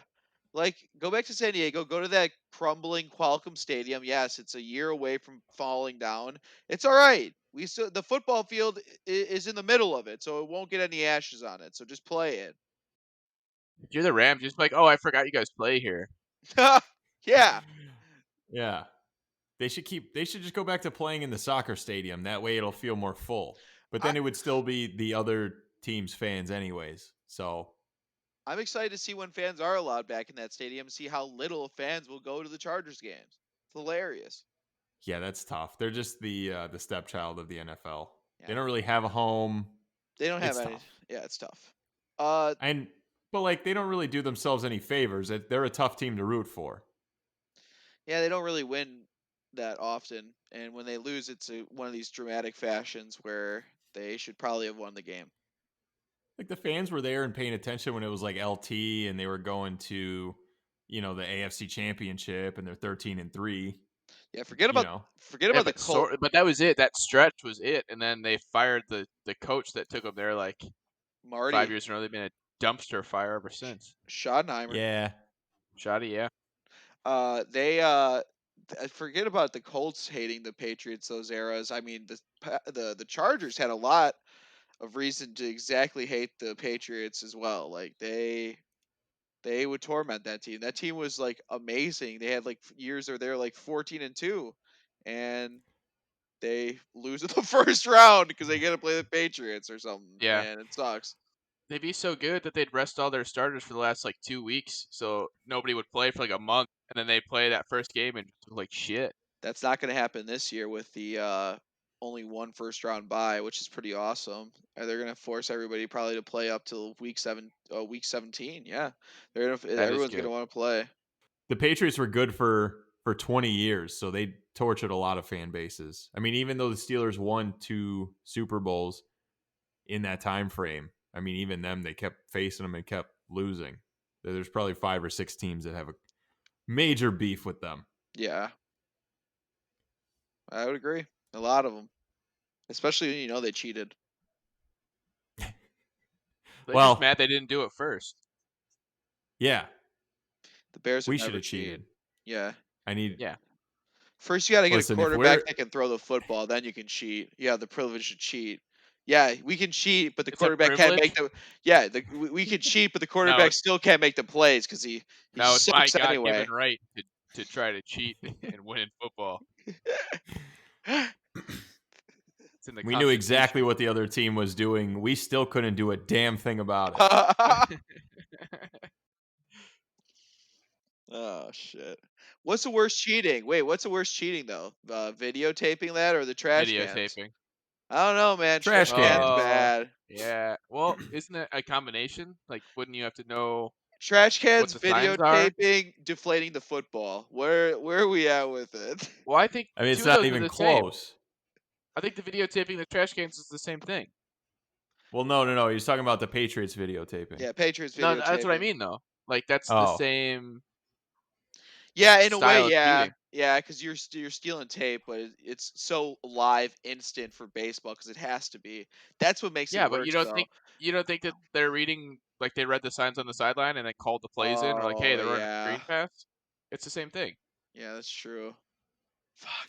Like, go back to San Diego, go to that crumbling Qualcomm Stadium. Yes, it's a year away from falling down. It's all right. We still the football field is in the middle of it, so it won't get any ashes on it. So just play it. If you're the Rams, you're just like, oh, I forgot you guys play here. Yeah. yeah. They should just go back to playing in the soccer stadium. That way it'll feel more full. But I, then it would still be the other team's fans anyways. So I'm excited to see when fans are allowed back in that stadium, see how little fans will go to the Chargers games. It's hilarious. yeah, that's tough. They're just the stepchild of the NFL. They Yeah. don't really have a home. They don't have It's any tough. yeah, it's tough. Uh And but like they don't really do themselves any favors. They're a tough team to root for. yeah, they don't really win that often, and when they lose, it's one of these dramatic fashions where they should probably have won the game. Like the fans were there and paying attention when it was like LT and they were going to, the AFC Championship and they're 13-3. Yeah, You know, forget Yeah, about the Colt but that was it. That stretch was it, and then they fired the coach that took them there like 5 Marty years in a row. They've been a dumpster fire ever since. Schottenheimer. yeah. Shoddy, yeah. They forget about the Colts hating the Patriots those eras. I mean, the Chargers had a lot of reason to exactly hate the Patriots as well. Like they would torment that team. That team was like amazing. They had like years where they're like 14-2, and they lose in the first round because they get to play the Patriots or something, Yeah. and it sucks. They'd be so good that they'd rest all their starters for the last like 2 weeks, so nobody would play for like a month, and then they play that first game and just look like shit. That's not going to happen this year with the only one first round bye, which is pretty awesome. They're going to force everybody probably to play up till week 17. Yeah, That is everyone's going to good. want to play. The Patriots were good for 20 years, so they tortured a lot of fan bases. I mean, even though the Steelers won 2 Super Bowls in that time frame, I mean, even them, they kept facing them and kept losing. There's probably 5 or 6 teams that have a major beef with them. Yeah, I would agree. A lot of them, especially they cheated. They're just Well, mad they didn't do it first. yeah, The Bears would we should never have cheat. cheated. Yeah. I need Yeah. First, you got to get a Listen, if quarterback we're that can throw the football. Then you can cheat. You have the privilege to cheat. Yeah, we can cheat, but the It's a quarterback can't make privilege. the. Yeah, we can cheat, but the No, quarterback still can't make the plays because he no, it's my sucks God-given anyway. right to try to cheat and win in football. It's in the we knew exactly Constitution. what the other team was doing, we still couldn't do a damn thing about it. Oh shit! What's the worst cheating? Wait, what's the worst cheating though? Videotaping that or the trash cans? Videotaping. I don't know, man. Trash Trash cans cans. Oh, bad. yeah. Well, isn't it a combination? Like, wouldn't you have to know Trash what cans the signs are? videotaping deflating the football. Where are we at with it? Well, I think I mean, it's two of not those are even the same. close. I think the videotaping the trash cans is the same thing. Well, no. He's talking about the Patriots videotaping. Yeah, Patriots No, that's what I videotaping. mean though. Like that's the Oh, same. Yeah, in a way, style of yeah, cheating. yeah, because you're stealing tape, but it's so live, instant for baseball because it has to be. That's what makes it Yeah, but worse, though. you don't think that they're reading like they read the signs on the sideline and then called the plays in? Or like, hey, Oh they're running a yeah, screen pass. It's the same thing. yeah, that's true. Fuck,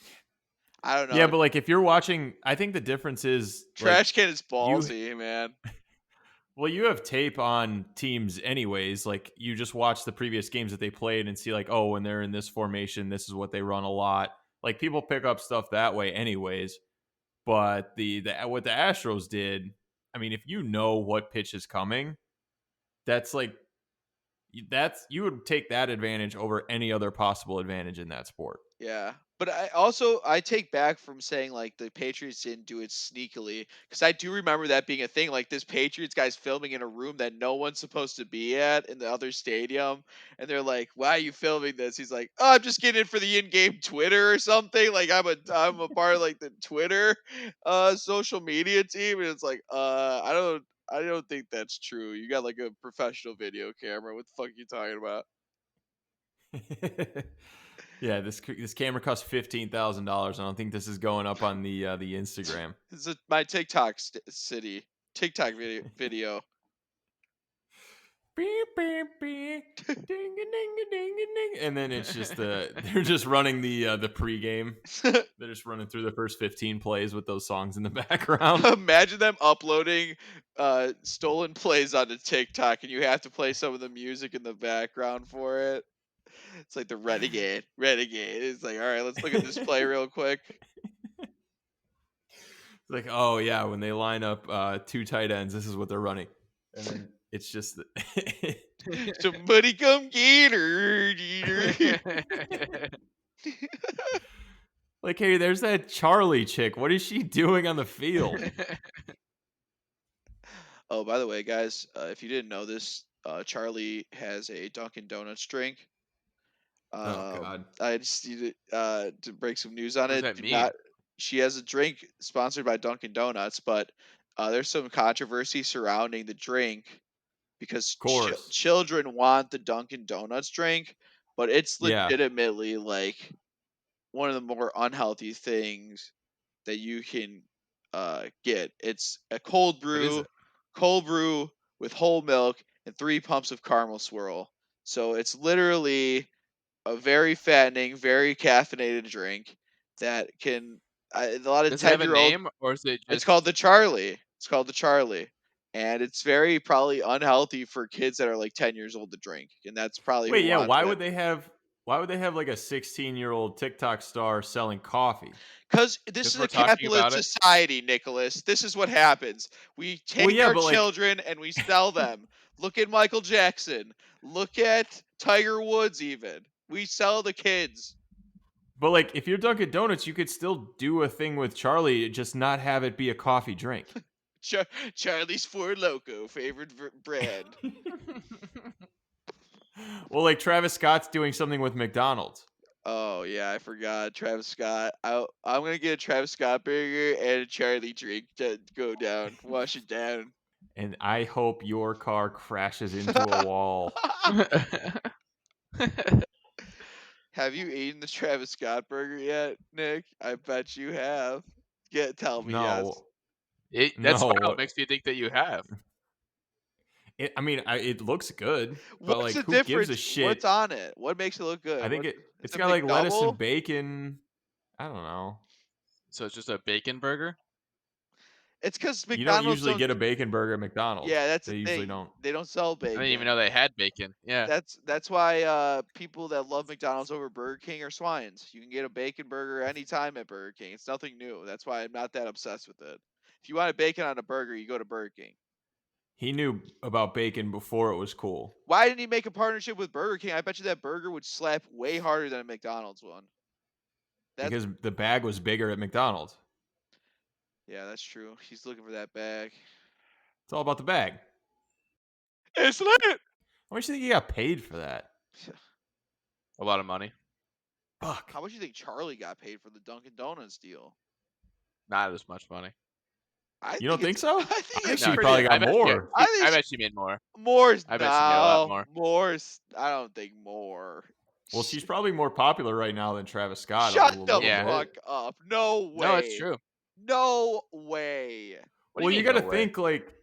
I don't Yeah, know. but like if you're watching, I think the difference is like Trash can is you ballsy, man. well, you have tape on teams anyways. Like you just watch the previous games that they played and see like, oh, when they're in this formation, this is what they run a lot. Like people pick up stuff that way anyways. But the what the Astros did, I mean, if you know what pitch is coming, that's like that's you would take that advantage over any other possible advantage in that sport. Yeah. But I take back from saying like the Patriots didn't do it sneakily because I do remember that being a thing. Like this Patriots guy's filming in a room that no one's supposed to be at in the other stadium, and they're like, "Why are you filming this?" He's like, "Oh, I'm just getting it for the in-game Twitter or something. Like I'm a part of like the Twitter social media team." And it's like, I don't think that's true. You got like a professional video camera. What the fuck are you talking about? Yeah, this camera costs $15,000. I don't think this is going up on the Instagram. This is my TikTok city. TikTok video. Beep beep beep, ding a ding a ding a ding, and then it's just they're just running the pregame. They're just running through the first 15 plays with those songs in the background. Imagine them uploading stolen plays onto TikTok and you have to play some of the music in the background for it. It's like the Renegade. Renegade. It's like, all right, let's look at this play real quick. It's like, oh yeah, when they line up two tight ends, this is what they're running, and then it's just Somebody come get her. Get her. like, hey, there's that Charlie chick. What is she doing on the field? Oh, by the way, guys, if you didn't know this, Charlie has a Dunkin' Donuts drink. Oh God, I just need to break some news on What does it. that Do mean? not. She has a drink sponsored by Dunkin' Donuts, but there's some controversy surrounding the drink because of course, children want the Dunkin' Donuts drink, but it's yeah. legitimately like one of the more unhealthy things that you can get. It's a What is it? cold brew with whole milk and 3 pumps of caramel swirl. So it's literally a very fattening, very caffeinated drink that can a lot of Does it have a 10-year-old. name or is it It's just called the Charlie. It's called the Charlie. And it's very probably unhealthy for kids that are like 10 years old to drink. And that's probably who Wait, yeah. wants Why it. would they have? Why would they have like a 16-year-old TikTok star selling coffee? Because this is we're a talking capitalist about it? society, Nicholas. This is what happens. We Well, take yeah, our but like, children and we sell them. Look at Michael Jackson. Look at Tiger Woods, even. We sell the kids. if you're Dunkin' Donuts, you could still do a thing with Charlie, just not have it be a coffee drink. Charlie's Four Loco, favorite brand. Well, like Travis Scott's doing something with McDonald's, Oh yeah, I forgot Travis Scott. I'm gonna get a Travis Scott burger and a Charlie drink to go down, wash it down. and I hope your car crashes into a wall. Have you eaten the Travis Scott burger yet, Nick? I bet you have. Tell me yes. No, That's no. wild. Makes me think that you have. I mean, it looks good, but What's like, the who gives a difference? What's shit? on it? What makes it look good? I think What it's it's a got like lettuce and McDouble? bacon. I don't know. So it's just a bacon burger? It's because You don't McDonald's usually don't. get a bacon burger at McDonald's. Yeah, that's the They usually thing. don't. They don't sell I didn't even bacon. know they had bacon. Yeah. That's why people that love McDonald's over Burger King are swines. You can get a bacon burger anytime at Burger King. It's nothing new. That's why I'm not that obsessed with it. If you want a bacon on a burger, you go to Burger King. He knew about bacon before it was cool Why didn't he make a partnership with Burger King? I bet you that burger would slap way harder than a McDonald's one. That's because the bag was bigger at McDonald's. yeah, that's true. He's looking for that bag. It's all about the bag. It's lit. How much do you think he got paid for that? A lot of money. Fuck. How much do you think Charlie got paid for the Dunkin' Donuts deal? Not as much money. I You think don't think it's. so? I think I think it's she No, pretty. probably got more. I I think bet she made more. Moore's I bet she made a lot more. Moore's. I don't think more. Well, she's probably more popular right now than Travis Scott a Shut the little Yeah. bit. fuck up. No No, it's way. true. No way. What do you Well, you mean? got No to way. think like,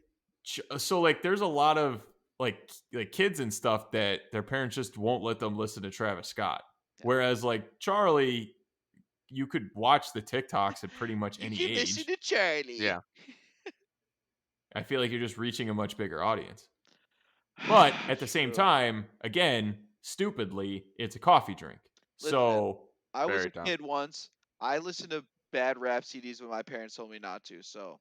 so like, there's a lot of like kids and stuff that their parents just won't let them listen to Travis Scott. Yeah. Whereas like Charlie, you could watch the TikToks at pretty much You any can listen age. to Charlie. Yeah. I feel like you're just reaching a much bigger audience. But at the same True. time, again, stupidly, it's a coffee drink. Listen, So I was Very a dumb. kid once. I listened to bad rap CDs when my parents told me not to. So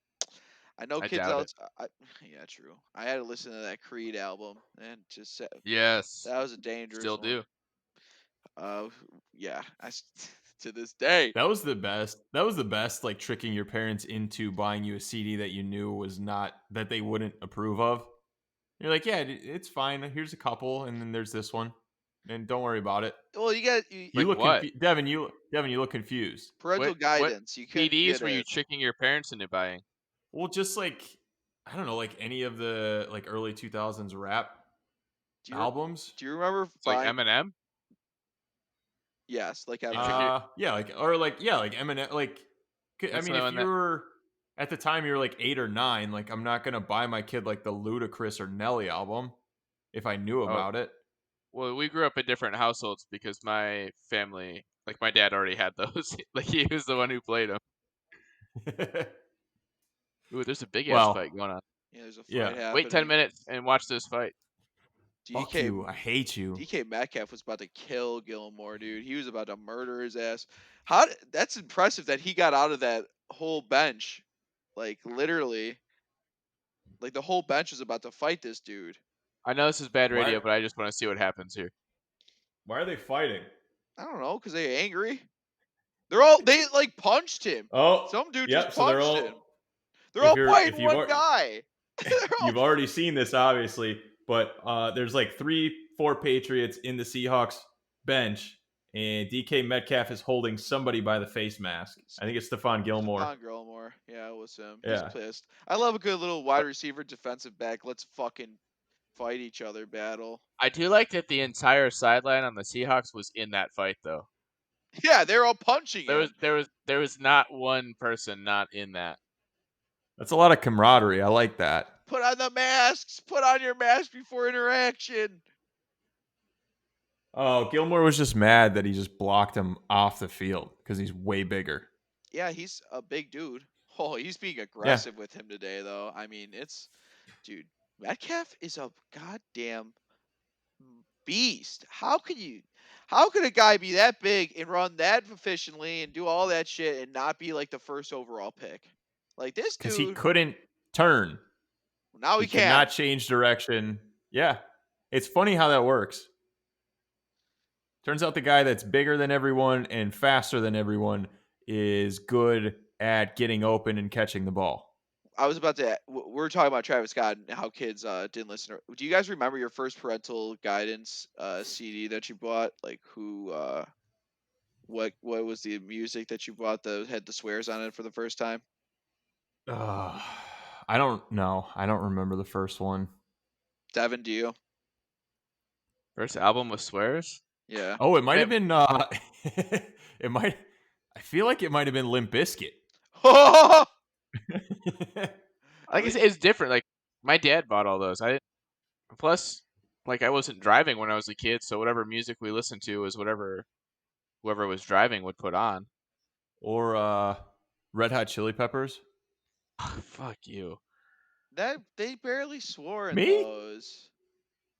I know I kids doubt it. else. Yeah, true. I had to listen to that Creed album and just said Yes. that was a dangerous Still one. do. Yeah. To this day. that was the best. That was the best, like tricking your parents into buying you a CD that you knew was not that they wouldn't approve of. You're like, yeah, it's fine. Here's a couple, and then there's this one, and don't worry about it. Well, you got You Like look what? confused, Devin. You look confused. parental What guidance. You couldn't CDs get were you it. tricking your parents into buying? Well, just like I don't know, like any of the like early 2000s rap Do you albums. do you remember It's like buying? Eminem. Yes, like You Eminem. trick your. Yeah, like Eminem. Like, I That's mean, the if one you that. were at the time you're like 8 or 9, like I'm not gonna buy my kid like the Ludacris or Nelly album if I knew Oh, about it. well, we grew up in different households because my family, like my dad, already had those. Like he was the one who played them. Ooh, there's a big ass fight Well, going on. Yeah, there's a yeah. fight Wait 10 happening. minutes and watch this fight. Fuck DK you. I hate you. DK Metcalf was about to kill Gilmore, dude. He was about to murder his ass. That's impressive that he got out of that whole bench. Like literally, like the whole bench was about to fight this dude. I know this is bad Why? radio, but I just want to see what happens here. Why are they fighting? I don't know, cause they angry. They like punched him. Oh, Some dude yep. just So they're punched him. all. They're all If fighting you've one guy. They're all you've already seen this obviously, but there's like 3-4 Patriots in the Seahawks bench, and DK Metcalf is holding somebody by the face mask. I think it's Stephon Gilmore. Stephon Gilmore. Yeah, it was him. He's Yeah. pissed. I love a good little wide receiver defensive back. Let's fucking fight each other battle. I do like that the entire sideline on the Seahawks was in that fight, though. Yeah, they're all punching There him. was there was not one person not in that. That's a lot of camaraderie. I like that. Put on the masks. Put on your mask before interaction. Oh, Gilmore was just mad that he just blocked him off the field because he's way bigger. Yeah, he's a big dude. Oh, he's being aggressive with him today, though. I mean, dude, Metcalf is a goddamn beast. How could a guy be that big and run that efficiently and do all that shit and not be like the first overall pick? Like this Because he dude, couldn't turn. now He he could can. not change direction. Yeah. It's funny how that works. Turns out the guy that's bigger than everyone and faster than everyone is good at getting open and catching the ball. I was about to. We're talking about Travis Scott and how kids didn't listen. Do you guys remember your first parental guidance CD that you bought? Like who? What was the music that you bought that had the swears on it for the first time? I don't know. I don't remember the first one. Devin, do you? First album with swears? Yeah. Oh, it might have Man, been it might I feel like it might have been Limp Bizkit. like I said, it's different. Like my dad bought all those. Plus, like I wasn't driving when I was a kid, so whatever music we listened to was whatever whoever was driving would put on. Or Red Hot Chili Peppers. Fuck you. That they barely swore in Me? those.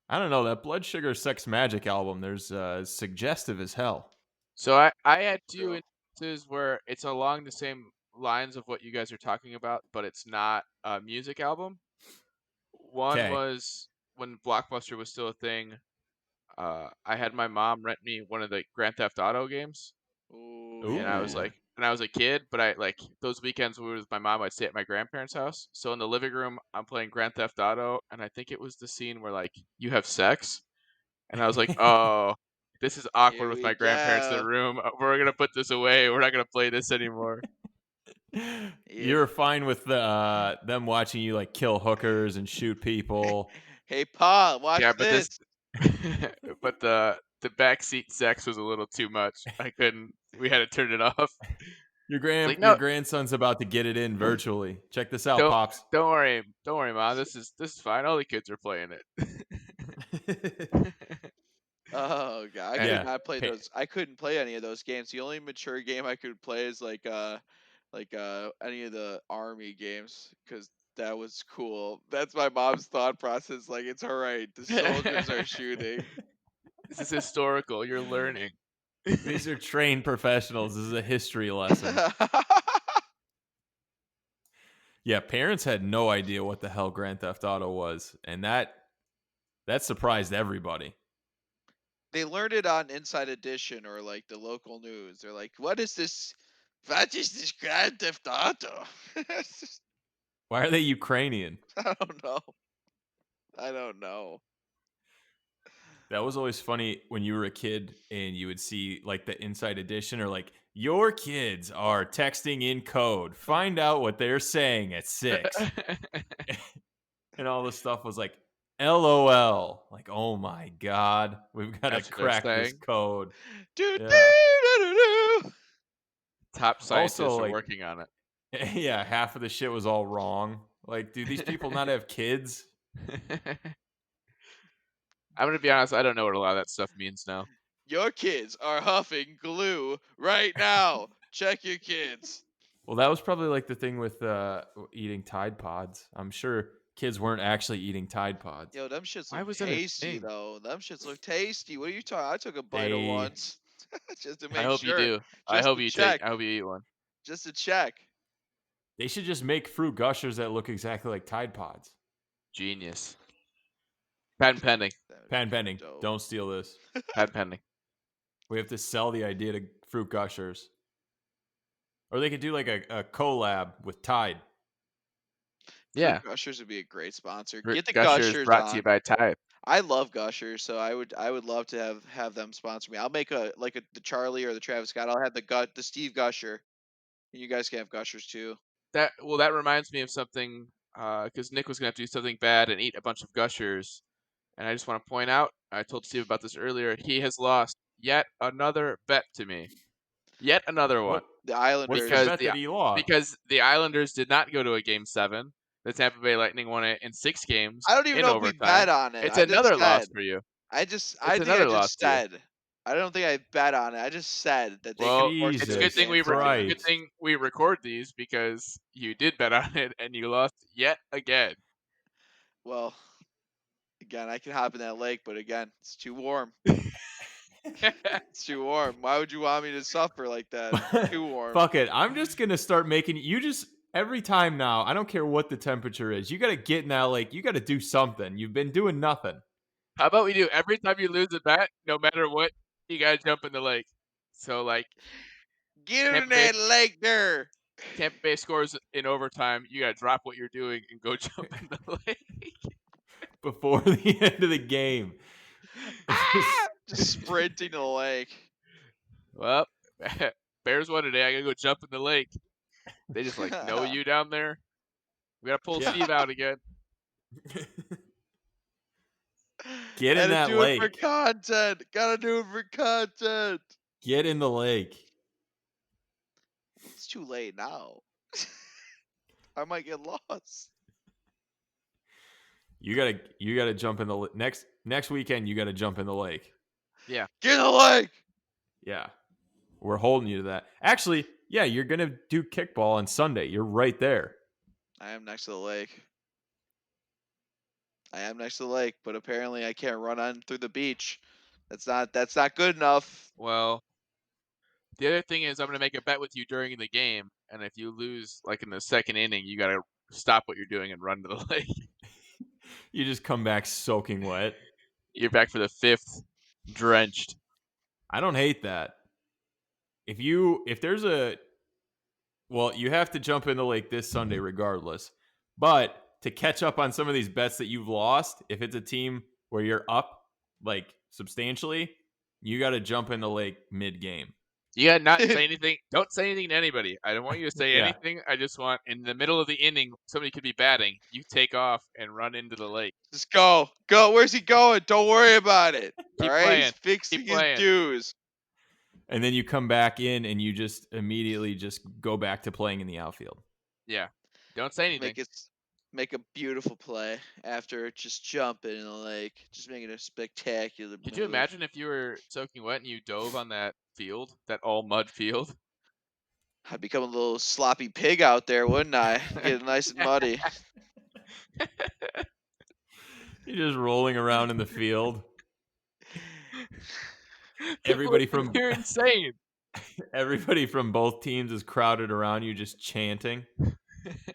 I don't know, that Blood Sugar Sex Magic album, there's suggestive as hell. So I had two True. instances where it's along the same lines of what you guys are talking about, but it's not a music album. One 'Kay. was when Blockbuster was still a thing. I had my mom rent me one of the Grand Theft Auto games, Ooh, and I was yeah. like, and I was a kid, but I like those weekends when we were with my mom, I'd stay at my grandparents' house. So in the living room, I'm playing Grand Theft Auto, and I think it was the scene where like you have sex, and I was like, oh, this is awkward Here with we my grandparents in the go. room. We're gonna put this away. We're not gonna play this anymore. You're fine with them watching you like kill hookers and shoot people. Hey, Pa, watch Yeah, but this. but the backseat sex was a little too much. I couldn't. We had to turn it off. It's like, Your no, grandson's about to get it in virtually. Check this out, don't pops. don't worry, mom. This is fine. All the kids are playing it. Oh god, I could Yeah. not play those. I couldn't play any of those games. The only mature game I could play is any of the army games because that was cool. That's my mom's thought process. Like it's all right. The soldiers are shooting. This is historical. You're learning. These are trained professionals. This is a history lesson. Yeah, parents had no idea what the hell Grand Theft Auto was, and that surprised everybody. They learned it on Inside Edition or like the local news. They're like, "What is this? What is this Grand Theft Auto?" Why are they Ukrainian? I don't know. I don't know. That was always funny when you were a kid and you would see like the Inside Edition or like your kids are texting in code. Find out what they're saying at 6. And all this stuff was like LOL. Like, oh my god, we've got to That's what they're crack this saying. Do, code. do, Yeah. do, do, do. Top Also, scientists are like, working on it. yeah, half of the shit was all wrong. Like, do these people not have kids? I'm gonna be honest. I don't know what a lot of that stuff means now. Your kids are huffing glue right now. Check your kids. Well, that was probably like the thing with eating Tide Pods. I'm sure kids weren't actually eating Tide Pods. Yo, them shits Why look was that a tasty thing? though. Them shits look tasty. What are you talking? I took a bite of They once just to I make hope you sure, do. I just hope to you take. check, I hope you eat one. just to check. they should just make fruit gushers that look exactly like Tide Pods. Genius. Patent pending. That would Pan be pending. dope. Don't steal this. Patent pending. We have to sell the idea to fruit gushers. Or they could do like a collab with Tide. Fruit Yeah. Gushers would be a great sponsor. Fruit Get the Gushers Gushers brought to you on. by Tide. I love Gushers, so I would love to have them sponsor me. I'll make the Charlie or the Travis Scott. I'll have the Steve Gusher. And you guys can have Gushers too. That reminds me of something. Because Nick was gonna have to do something bad and eat a bunch of Gushers, and I just want to point out. I told Steve about this earlier. He has lost yet another bet to me. Yet another one. The What's the Islanders. Because bet that he lost? the Islanders did not go to a game 7. The Tampa Bay Lightning won it in 6 games I don't even in know if we bet overtime. on it. It's I just another loss said. for you. I It's think I another loss just to you. said. I don't think I bet on it. I just said that they Well, could force it's it a to a good thing game it's a 7. good thing we record these because you did bet on it and you lost yet again. Well, again, I can hop in that lake, but again, it's too warm. It's too warm. Why would you want me to suffer like that? It's too warm. Fuck it. I'm just gonna start making you just every time now. I don't care what the temperature is. You gotta get in that lake. You gotta do something. You've been doing nothing. How about we do every time you lose a bet, no matter what, you gotta jump in the lake. So like Get in Tampa Bay, that lake there. Tampa Bay scores in overtime, you gotta drop what you're doing and go jump in the lake. Before the end of the game. Just sprinting to the lake. Well, Bears won today. I gotta go jump in the lake. They just like know you down there. We gotta pull Yeah. Steve out again. Get in Gotta that do it for lake. content. Gotta do it for content. Get in the lake. It's too late now. I might get lost. You gotta jump in the next weekend. You gotta jump in the lake. Yeah. Get in the lake. Yeah, we're holding you to that. Actually, yeah, you're gonna do kickball on Sunday. You're right there. I am next to the lake. But apparently I can't run on through the beach. That's not good enough. Well, the other thing is I'm gonna make a bet with you during the game, and if you lose like in the second inning, you gotta stop what you're doing and run to the lake. You just come back soaking wet. You're back for the 5th, drenched. I don't hate that. If there's you have to jump in the lake this Sunday regardless. But to catch up on some of these bets that you've lost, if it's a team where you're up like substantially, you got to jump in the lake mid-game. You gotta not say anything. Don't say anything to anybody. I don't want you to say Yeah. anything. I just want, in the middle of the inning, somebody could be batting. You take off and run into the lake. Just go. Where's he going? Don't worry about it. All Keep right, he's playing. fixing Keep his playing. dues. And then you come back in and you just immediately just go back to playing in the outfield. Yeah. Don't say anything. Make a beautiful play after just jumping in the lake, just making a spectacular Could move. you imagine if you were soaking wet and you dove on that field, that all mud field? I'd become a little sloppy pig out there, wouldn't I? Get it nice and muddy. You're just rolling around in the field. You're insane. Everybody from both teams is crowded around you, just chanting.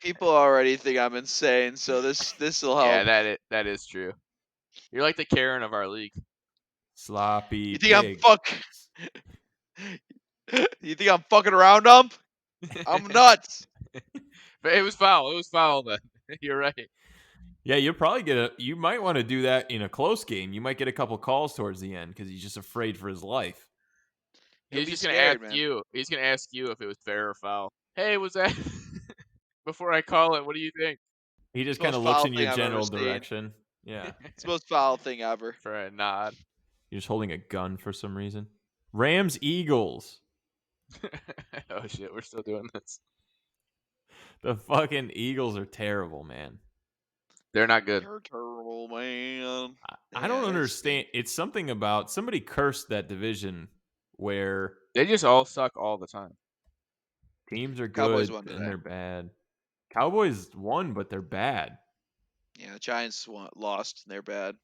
People already think I'm insane, so this will help. Yeah, that is true. You're like the Karen of our league. Sloppy You think pig. You think I'm fucking around, ump? I'm nuts. But it was foul. It was foul then. You're right. Yeah, you might want to do that in a close game. You might get a couple calls towards the end because he's just afraid for his life. He'll He's be just gonna scared, ask man. you. He's gonna ask you if it was fair or foul. Hey, was that before I call it? What do you think? He just It's the kind most of looks foul in thing your I've ever general seen. direction. Yeah. It's the most foul thing ever. For a nod. You're just holding a gun for some reason. Rams Eagles. Oh shit, we're still doing this. The fucking Eagles are terrible, man. They're not good. You're terrible, man. I don't understand. It's something about somebody cursed that division where They just all suck all the time. teams are Cowboys good won and today. they're bad. Cowboys won, but they're bad. Yeah, the Giants lost, and they're bad.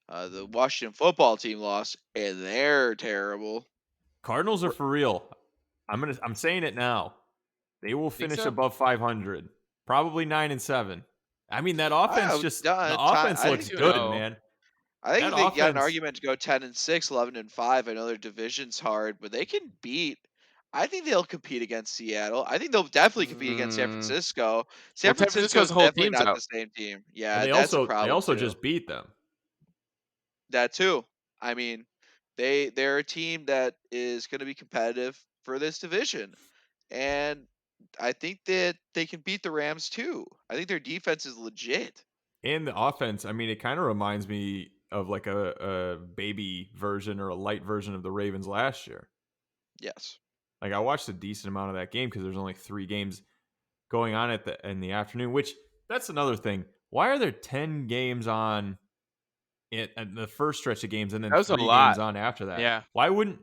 The Washington football team lost, and they're terrible. Cardinals are for real. I'm saying it now. They will Think finish so? above 500. Probably 9-7. I mean, that offense the I offense looks think good, 2-0. man. I think That they got an offense, argument to go 10-6, 11-5. I know their division's hard, but they can beat. I think they'll compete against Seattle. I think they'll definitely compete against San Francisco. San Well, San Francisco's Francisco's whole definitely team's not out. the same team. and Yeah, they that's a also problem too. just beat them. That too. I mean, they're a team that is going to be competitive for this division, and I think that they can beat the Rams too. I think their defense is legit. And the offense, I mean, it kind of reminds me of like a baby version or a light version of the Ravens last year. Yes. Like I watched a decent amount of that game because there's only 3 games going on in the afternoon. Which that's another thing. Why are there 10 games on at the first stretch of games and then That was a 3 lot. games on after that? Yeah. Why wouldn't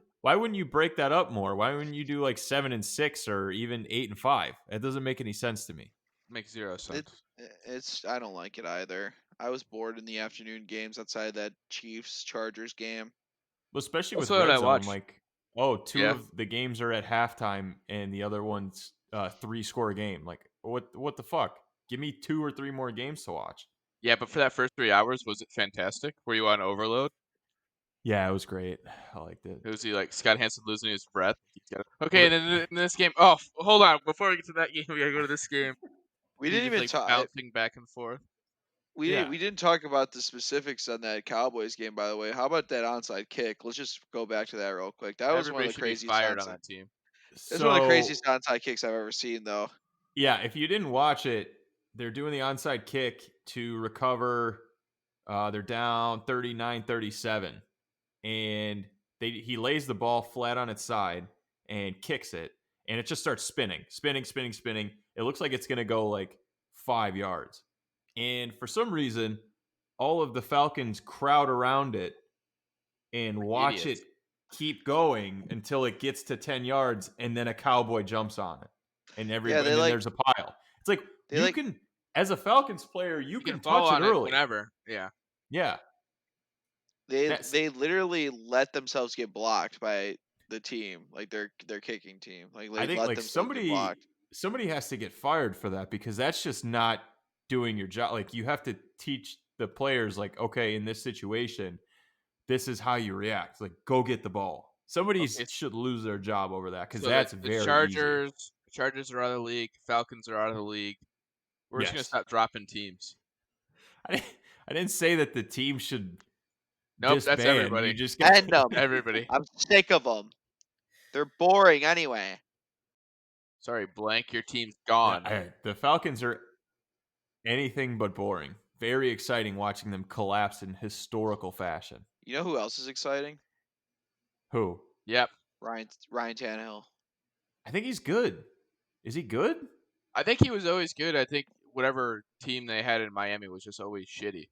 you break that up more? Why wouldn't you do like 7-6 or even 8-5? That doesn't make any sense to me. Makes zero sense. I don't like it either. I was bored in the afternoon games outside that Chiefs Chargers game. Well, especially That's with what red I zone, watched. like two Yeah. of the games are at halftime and the other one's 3-score game. Like what the fuck? Give me 2 or 3 more games to watch. Yeah, but for that first 3 hours, was it fantastic? Were you on overload? Yeah, it was great. I liked it. It was he like Scott Hansen losing his breath. Okay, and then in this game, oh, hold on, before we get to that game, we gotta go to this game. We He didn't just even like talk. bouncing back and forth. We didn't talk about the specifics on that Cowboys game, by the way. How about that onside kick? Let's just go back to that real quick. That was one Everybody of the should be craziest fired on onside. that team. That's one of the So craziest onside kicks I've ever seen, though. yeah, if you didn't watch it, they're doing the onside kick to recover. They're down 39-37. And he lays the ball flat on its side and kicks it, and it just starts spinning. It looks like it's going to go like 5 yards. And for some reason, all of the Falcons crowd around it and watch idiots. it keep going until it gets to 10 yards, and then a Cowboy jumps on it. And everybody, and then there's a pile. It's like you can, as a Falcons player, you can fall touch on it early. whenever. Yeah. Yeah. They literally let themselves get blocked by the team, like their kicking team. Like I they think let like themselves get blocked. somebody has to get fired for that because that's just not doing your job. Like you have to teach the players like, okay, in this situation, this is how you react. Like go get the ball. Somebody should lose their job over that because that's very easy. Chargers are out of the league. Falcons are out of the league. We're just gonna stop dropping teams. I didn't say that the team should Nope, disband. that's everybody. You just End them. Everybody. I'm sick of them. They're boring anyway. Sorry, blank. Your team's gone. The Falcons are anything but boring. Very exciting watching them collapse in historical fashion. You know who else is exciting? Who? Yep. Ryan Tannehill. I think he's good. Is he good? I think he was always good. I think whatever team they had in Miami was just always shitty.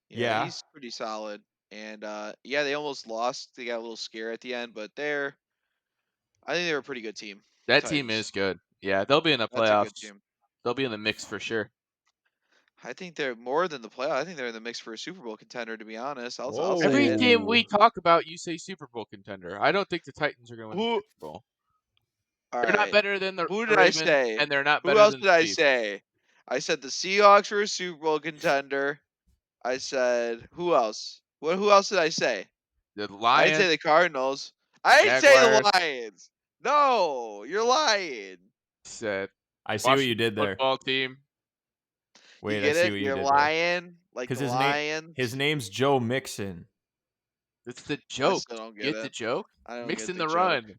Yeah, Yeah. he's pretty solid. And yeah, they almost lost. They got a little scare at the end, but I think they're a pretty good team. The That team Titans. is good. Yeah, they'll be in the That's a good playoffs. team. They'll be in the mix for sure. I think they're more than the playoff. I think they're in the mix for a Super Bowl contender. To be honest, I'll say Every it. game we Whoa. talk about, you say Super Bowl contender. I don't think the Titans are going to win the Who? Super Bowl. All They're not right. better than the Who did I Ravens, say? and they're not Who better else than did the I Chiefs. say? I said the Seahawks were a Super Bowl contender. I said who else? Who else did I say? The I didn't say Lions, the Cardinals. I didn't say Jaguars, the Lions. No, you're lying. said I see what you Washington did there. football team. You Wait, I get see it? what you You're did there. lying like Because the his Lions. name's Joe Mixon. It's the I joke. still don't get Get the it. joke? I don't get Mixing the the joke. run.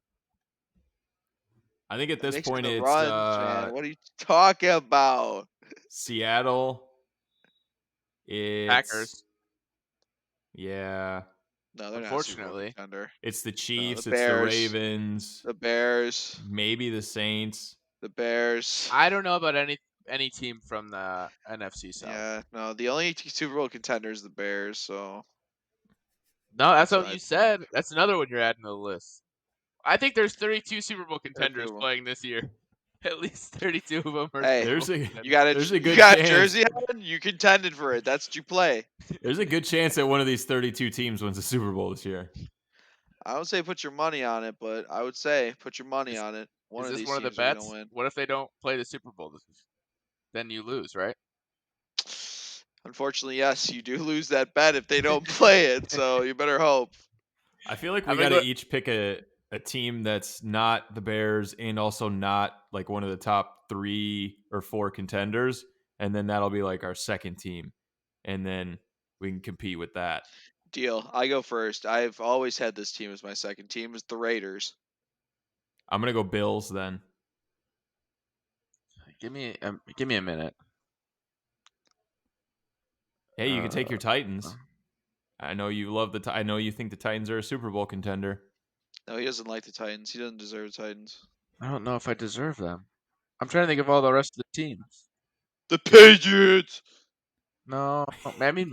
I think at this Mixing point the it's runs, man. What are you talking about? Seattle. It's Packers. yeah. No, they're not a Super Bowl Unfortunately, contender. It's the No, the Chiefs. It's the Bears. Ravens. The Bears. Maybe the Saints. The Bears. I don't know about any team from the NFC South. Yeah, no, the only Super Bowl contender is the Bears, so No, that's that's what what I you think. said. That's another one you're adding to the list. I think there's 32 Super Bowl There are two contenders of 'em. playing this year. At least 32 of them are Hey, Super Bowl There's a you contenders. got there's a you good got a chance. jersey on, you contended for it. That's what you play. There's a good chance that one of these 32 teams wins the Super Bowl this year. I would say put your money on it, but I would say put your money Is, on it. One is of this these one of the teams are gonna bets? win. What if they don't play the Super Bowl? Then you lose, right? Unfortunately, yes, you do lose that bet if they don't play it, so you better hope. I feel like we I'm gonna got to go. each pick a team that's not the Bears and also not like one of the top 3 or 4 contenders, and then that'll be like our second team, and then we can compete with that. Deal. I go first. I've always had this team as my second team, is the Raiders. I'm gonna go Bills then. Give me a minute. Hey, you can take your Uh, Titans. I know you love I know you think the Titans are a Super Bowl contender. No, he doesn't like the Titans. He doesn't deserve the Titans. I don't know if I deserve them. I'm trying to think of all the rest of the teams. The Patriots. No, I mean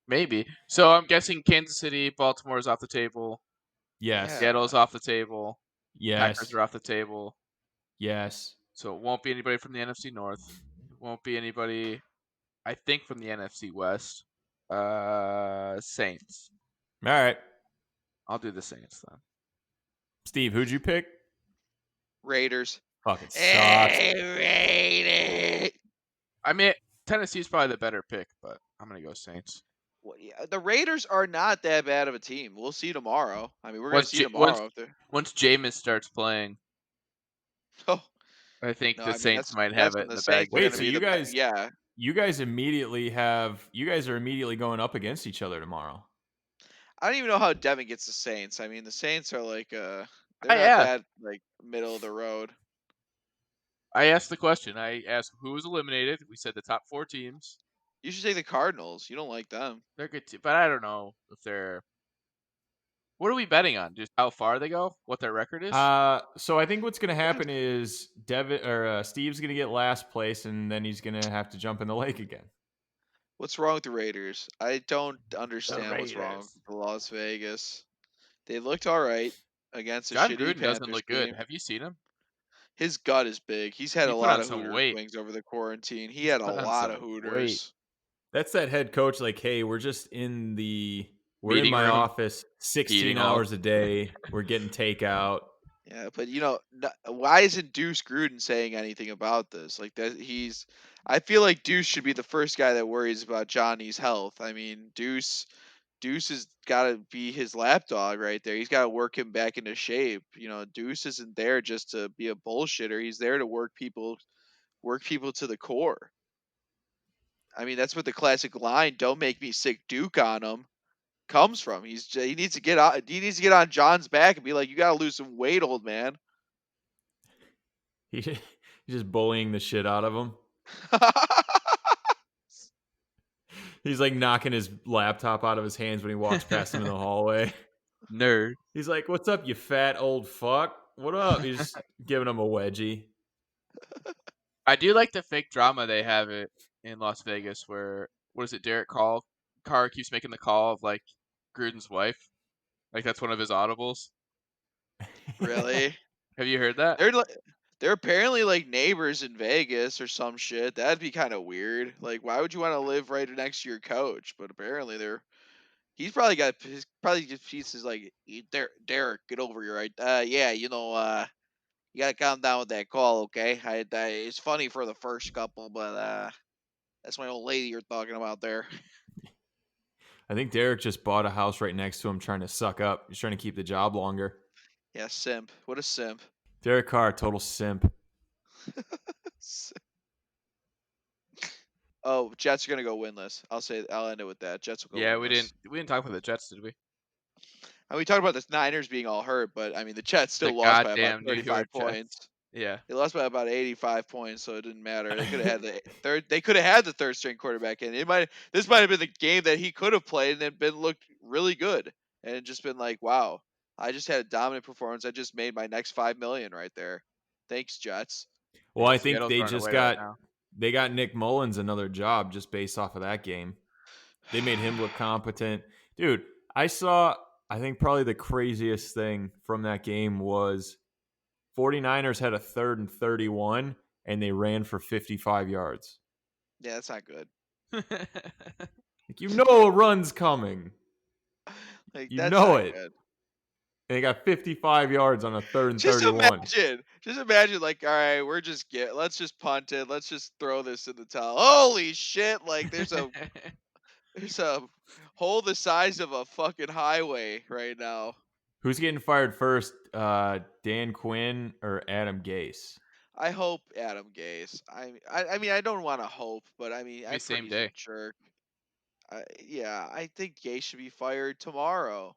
maybe. So I'm guessing Kansas City, Baltimore's off the table. Yes. Seattle's off the table. Packers Yes. are off the table. Yes. So it won't be anybody from the NFC North. It won't be anybody, I think, from the NFC West. Saints. All right. I'll do the Saints then. Steve, who'd you pick? Raiders. Fucking sucks. Hey, Raiders. I mean, Tennessee's probably the better pick, but I'm gonna go Saints. Well, yeah, the Raiders are not that bad of a team. We'll see tomorrow. I mean, we're gonna see tomorrow if they're. Once Jameis starts playing, Oh I think no, the I mean Saints might have that's it when in the the bag Saints are this Wait, gonna so year. be the best. Yeah, you guys are immediately going up against each other tomorrow. I don't even know how Devin gets the Saints. I mean, the Saints are like they're I not asked. that like middle of the road. I asked the question. I asked who was eliminated. We said the top 4 teams. You should take the Cardinals. You don't like them. They're good, but I don't know if they're. What are we betting on? Just how far they go? What their record is? So I think what's going to happen is Steve's going to get last place, and then he's going to have to jump in the lake again. What's wrong with the Raiders? I don't The understand what's wrong Raiders. with the Las Vegas. They looked all right against a John shitty Gruden doesn't Panthers look good. team. Have you seen him? His gut is big. He's had He a put lot on of some Hooters weight. wings over the quarantine. He He's had a put on lot of some weight. Hooters. That's that head coach. Like, hey, we're in Meeting my room, office 16 eating all. hours a day. We're getting takeout. Yeah, but why isn't Deuce Gruden saying anything about this? Like that, I feel like Deuce should be the first guy that worries about Johnny's health. I mean, Deuce has got to be his lapdog right there. He's got to work him back into shape. Deuce isn't there just to be a bullshitter. He's there to work people to the core. I mean, that's what the classic line, "Don't make me sick Duke on him." comes from. He needs to get out. He needs to get on John's back and be like, "You got to lose some weight, old man." He's just bullying the shit out of him. He's like knocking his laptop out of his hands when he walks past him in the hallway. Nerd. He's like, "What's up, you fat old fuck? What up?" He's giving him a wedgie. I do like the fake drama they have it in Las Vegas where, what is it, Derek Carr keeps making the call of like Gruden's wife. Like that's one of his audibles. Really? Have you heard that? They're apparently like neighbors in Vegas or some shit. That'd be kind of weird. Like, why would you want to live right next to your coach? But apparently he's probably got his probably just pieces like, Derek, get over here, right? Yeah, you gotta calm down with that call, okay? It's funny for the first couple, but that's my old lady you're talking about there. I think Derek just bought a house right next to him, trying to suck up. He's trying to keep the job longer. Yeah, simp. What a simp. Derek Carr, total simp. Oh, Jets are gonna go winless. I'll end it with that. Jets will go Yeah, winless. we didn't talk about the Jets, did we? And we talked about the Niners being all hurt, but I mean the Jets The still lost by about goddamn New 35 York Jets. points. Yeah. They lost by about 85 points, so it didn't matter. They could have had the third. They could have had the third string quarterback in. This might have been the game that he could have played and then been looked really good and just been like, wow, I just had a dominant performance. I just made my next $5 million right there. Thanks, Jets. Well, Yeah, I think Seattle's they running just away right got now. they got Nick Mullins another job just based off of that game. They made him look competent. Dude, I think probably the craziest thing from that game was 49ers had a 3rd and 31 and they ran for 55 yards. Yeah, that's not good. Like, you know a run's coming. Like, You that's know not it. good. And they got 55 yards on a 3rd and Just 31. imagine, like, all right, let's just punt it. Let's just throw this in the towel. Holy shit! Like, there's a hole the size of a fucking highway right now. Who's getting fired first? Dan Quinn or Adam Gase? I hope Adam Gase. I mean, I don't want to hope, but I mean, Be I've heard same he's a day. jerk. Yeah, I think Gase should be fired tomorrow.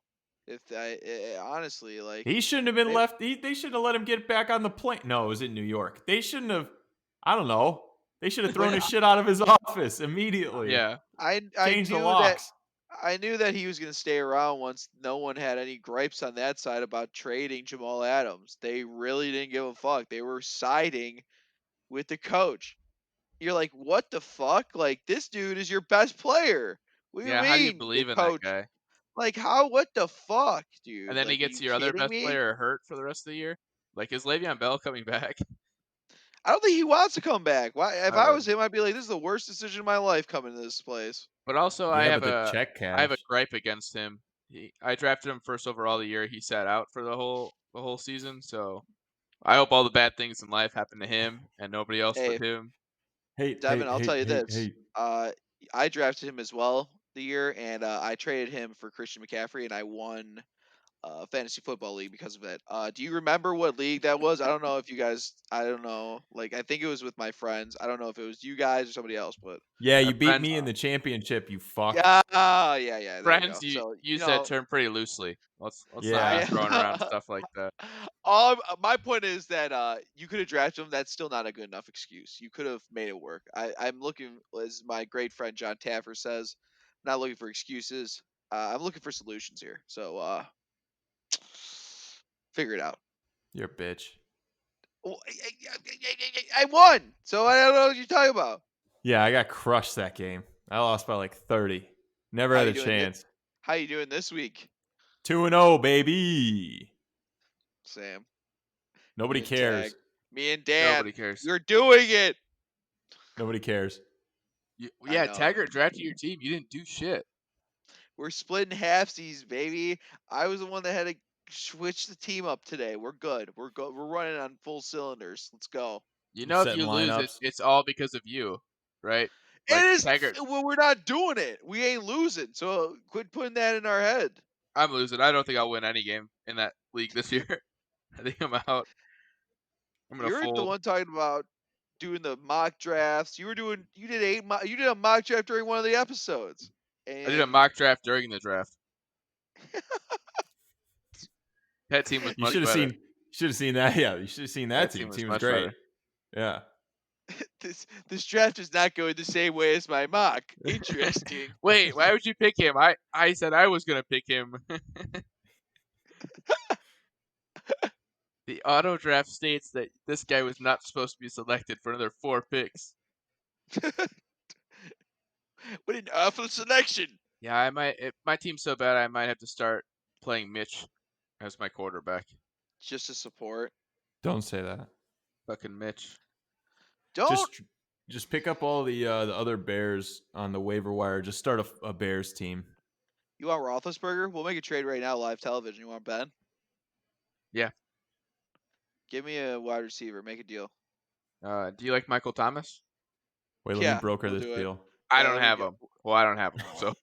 Honestly, like, He shouldn't have been maybe, left. They should have let him get back on the plane. No, it was in New York. They shouldn't have. I don't know. They should have thrown when his shit out of his office immediately. Yeah. I Change the knew that locks. I knew that he was going to stay around once no one had any gripes on that side about trading Jamal Adams. They really didn't give a fuck. They were siding with the coach. You're like, what the fuck? Like, this dude is your best player. What do you Yeah, how do you mean the believe in that coach? guy? Like, how? What the fuck, And dude? then he Like, are gets you your other kidding best me? player hurt for the rest of the year? Like, is Le'Veon Bell coming back? I don't think he wants to come back. Why? If I I would. was him, I'd be like, this is the worst decision of my life coming to this place. But also, Yeah, but the check I have a cash. gripe against him. I drafted him first overall the year he sat out for the whole season. So I hope all the bad things in life happen to him and nobody else Hey, but him. Hey, hey, Devin, I'll hey, tell you hey, this. hey. I drafted him as well the year, and I traded him for Christian McCaffrey, and I won fantasy football league because of it. Do you remember what league that was? I don't know if you guys. I don't know. Like, I think it was with my friends. I don't know if it was you guys or somebody else, but Yeah, you beat Friends, me in the championship, you fuck. yeah, yeah. There you go. friends, you So use that term pretty loosely. Let's not be Yeah. throwing around yeah. stuff like that. My point is that you could have drafted him. That's still not a good enough excuse. You could have made it work. I'm looking, as my great friend John Taffer says, I'm not looking for excuses. I'm looking for solutions here. So figure it out. You're a bitch. Well, I won, so I don't know what you're talking about. Yeah, I got crushed that game. I lost by like 30. Never How had you a doing? chance. How you doing this week, 2-0, baby. Sam? Nobody Me and Tag, cares. me and Dan, Nobody cares. we're doing it. Nobody cares. I Yeah, know. Taggart drafted your team. You didn't do shit. We're splitting halfsies, baby. I was the one that had to switch the team up today. We're good. We're good. We're running on full cylinders. Let's go. You I'm know, if setting you lose, lineups. it's all because of you, right? It Like is. Taggart, Well, we're not doing it. We ain't losing. So quit putting that in our head. I'm losing. I don't think I'll win any game in that league this year. I think I'm out. I'm gonna You're the fold. one talking about doing the mock drafts. You did you did a mock draft during one of the episodes, I did a and mock draft during the draft. That team was You much better. should have seen that. Yeah, you should have seen that That team. team was Team was much great. better. Yeah. This draft is not going the same way as my mock. Interesting. Wait, why would you pick him? I said I was gonna pick him. The auto draft states that this guy was not supposed to be selected for another 4 picks. What an awful selection. Yeah, I might. My team's so bad, I might have to start playing Mitch as my quarterback. Just to support. Don't say that. Fucking Mitch. Don't. Just pick up all the other Bears on the waiver wire. Just start a Bears team. You want Roethlisberger? We'll make a trade right now, live television. You want Ben? Yeah. Give me a wide receiver. Make a deal. Do you like Michael Thomas? Wait, let me Yeah, broker we'll this do it. deal. I Yeah, don't let me have go. him. Well, I don't have him. So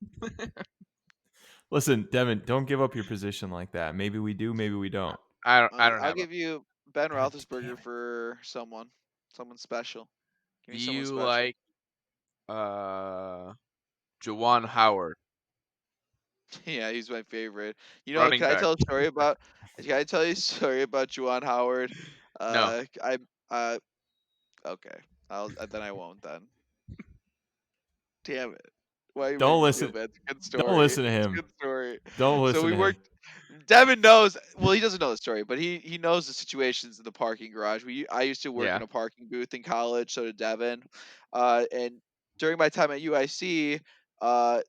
Listen, Devin, don't give up your position like that. Maybe we do, maybe we don't. I don't I'll have him. give you Ben God damn Roethlisberger it. for someone special. Give Do me someone you special. like Juwan Howard? Yeah, he's my favorite. You know, Running can I back. tell a story about? Can I tell you a story about Juwan Howard? No. I okay. Then I won't then. Damn it! Why you make Don't me feel listen. bad? It's a good Don't story. listen to It's a him. good story. Don't So listen we to him. worked. Devin knows. Well, he doesn't know the story, but he knows the situations in the parking garage. I used to work in Yeah. a parking booth in college. So did Devin. And during my time at UIC,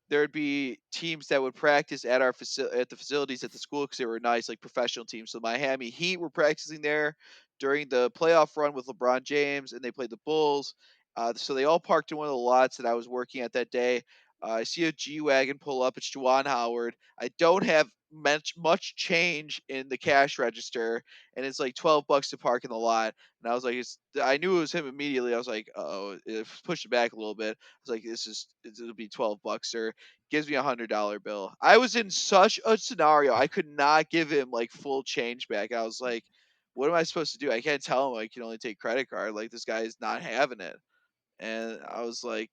there'd be teams that would practice at at the facilities at the school because they were nice, like professional teams. So Miami Heat were practicing there during the playoff run with LeBron James, and they played the Bulls. So they all parked in one of the lots that I was working at that day. I see a G wagon pull up. It's Juwan Howard. I don't have much change in the cash register, and it's like $12 to park in the lot. And I was like, I knew it was him immediately. I was like, oh, it pushed it back a little bit. I was like, it'll be $12, sir. Gives me $100 bill. I was in such a scenario. I could not give him like full change back. I was like, what am I supposed to do? I can't tell him I can only take credit card. Like this guy is not having it. And I was like,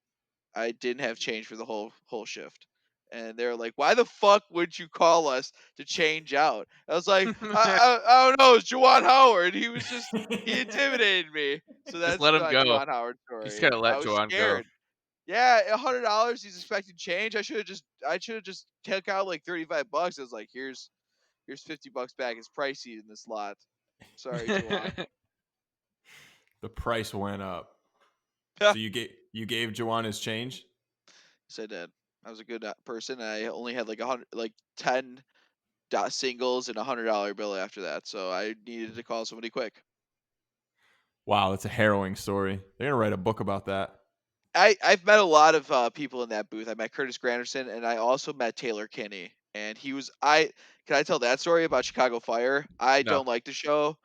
I didn't have change for the whole shift. And they're like, "Why the fuck would you call us to change out?" I was like, "I don't know. It's Juwan Howard. He intimidated me." So Just that's let him my go. Juwan Howard You just story. gotta I let was Juwan go. scared. Yeah, $100. He's expecting change. I should have just took out like $35. I was like, here's $50 back. It's pricey in this lot. Sorry, Juwan. The price went up. Yes, So you gave Jawan his change? I did. I was a good person. I only had like 10 singles and $100 bill after that, so I needed to call somebody quick. Wow, that's a harrowing story. They're gonna write a book about that. I've met a lot of people in that booth. I met Curtis Granderson, and I also met Taylor Kinney. And he was I can I tell that story about Chicago Fire? I No. don't like the show.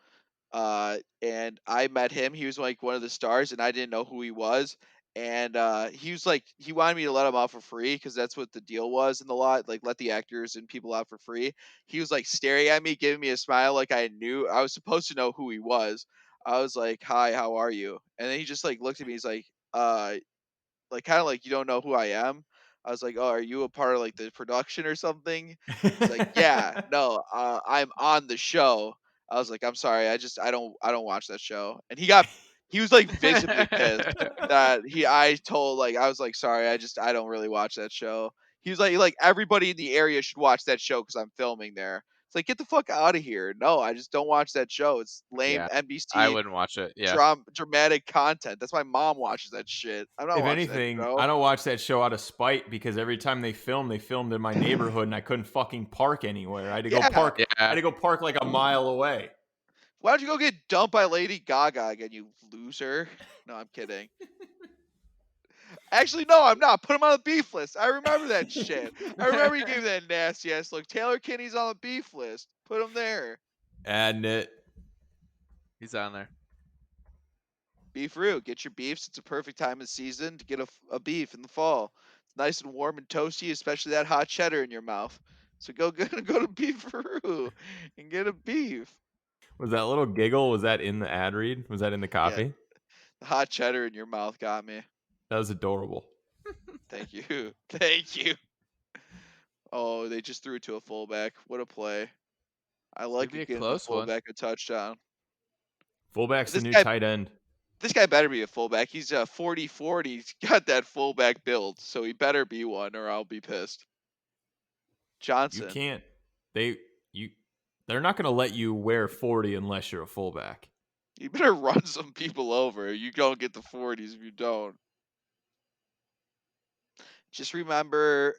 And I met him. He was like one of the stars, and I didn't know who he was. And he was like, he wanted me to let him out for free because that's what the deal was in the lot. Like, let the actors and people out for free. He was like staring at me, giving me a smile, like I knew I was supposed to know who he was. I was like, "Hi, how are you?" And then he just like looked at me. He's like kind of like, you don't know who I am. I was like, oh, are you a part of like the production or something? He's like, yeah, no, I'm on the show. I was like, I'm sorry, I don't watch that show. And he was like visibly pissed that I told, like, I was like, sorry, I don't really watch that show. He was like everybody in the area should watch that show because I'm filming there. It's like, get the fuck out of here. No, I just don't watch that show. It's lame Yeah. I NBC wouldn't watch it. Yeah. dramatic content. That's why mom watches that shit. I'm not If watching that anything, show. I don't watch that show out of spite because every time they filmed in my neighborhood and I couldn't fucking park anywhere. I had to go Yeah. park. I had Yeah. to go park like a mile away. Why don't you go get dumped by Lady Gaga again, you loser? No, I'm kidding. Actually, no, I'm not. Put him on the beef list. I remember that shit. I remember you gave me that nasty ass look. Taylor Kinney's on the beef list. Put him there. Adding it. He's on there. Beef root. Get your beefs. It's a perfect time of season to get a beef in the fall. It's nice and warm and toasty, especially that hot cheddar in your mouth. So go go to Beef Roo and get a beef. Was that little giggle? Was that in the ad read? Was that in the Yeah, copy? the hot cheddar in your mouth got me. That was adorable. Thank you. Thank you. Oh, they just threw it to a fullback. What a play! I It's gonna like be a it getting the close one. fullback a touchdown. Fullback's the This new guy, tight end. this guy better be a fullback. He's 40-40. He's got that fullback build, so he better be one, or I'll be pissed. You Johnson, can't. They you. They're not going to let you wear 40 unless you're a fullback. you better run some people over. You don't get the 40s if you don't. Just remember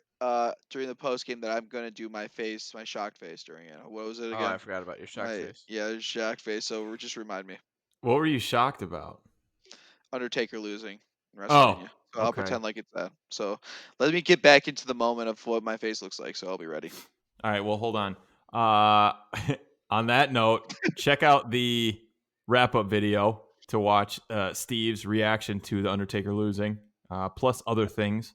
during the post game that I'm gonna do my face, my shocked face during it. What was it Oh, I again? forgot about your shocked face. Shocked face. So just remind me. What were you shocked about? Undertaker losing in Oh, WrestleMania. So I'll okay. pretend like it's that. So let me get back into the moment of what my face looks like. So I'll be ready. All right. Well, hold on. On that note, check out the wrap up video to watch Steve's reaction to the Undertaker losing, plus other things.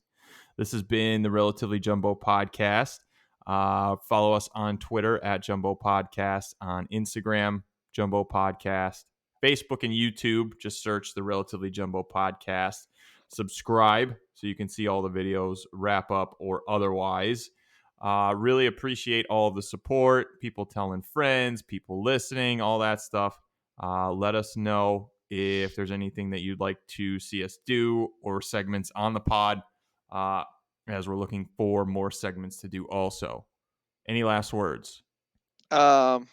This has been the Relatively Jumbo Podcast. Follow us on Twitter at Jumbo Podcast, on Instagram, Jumbo Podcast, Facebook and YouTube. Just search the Relatively Jumbo Podcast. Subscribe so you can see all the videos, wrap up or otherwise. Really appreciate all of the support, people telling friends, people listening, all that stuff. Let us know if there's anything that you'd like to see us do or segments on the pod, as we're looking for more segments to do also. Any last words? Going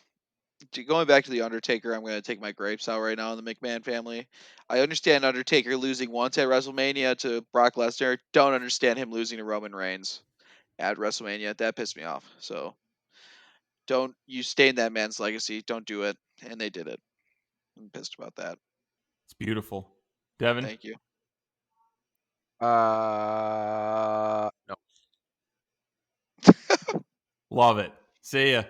back to the Undertaker, I'm going to take my grapes out right now in the McMahon family. I understand Undertaker losing once at WrestleMania to Brock Lesnar. Don't understand him losing to Roman Reigns at WrestleMania. That pissed me off. So don't you stain that man's legacy. Don't do it. And they did it. I'm pissed about that. It's beautiful. Devin? Thank you. No. Love it. See ya.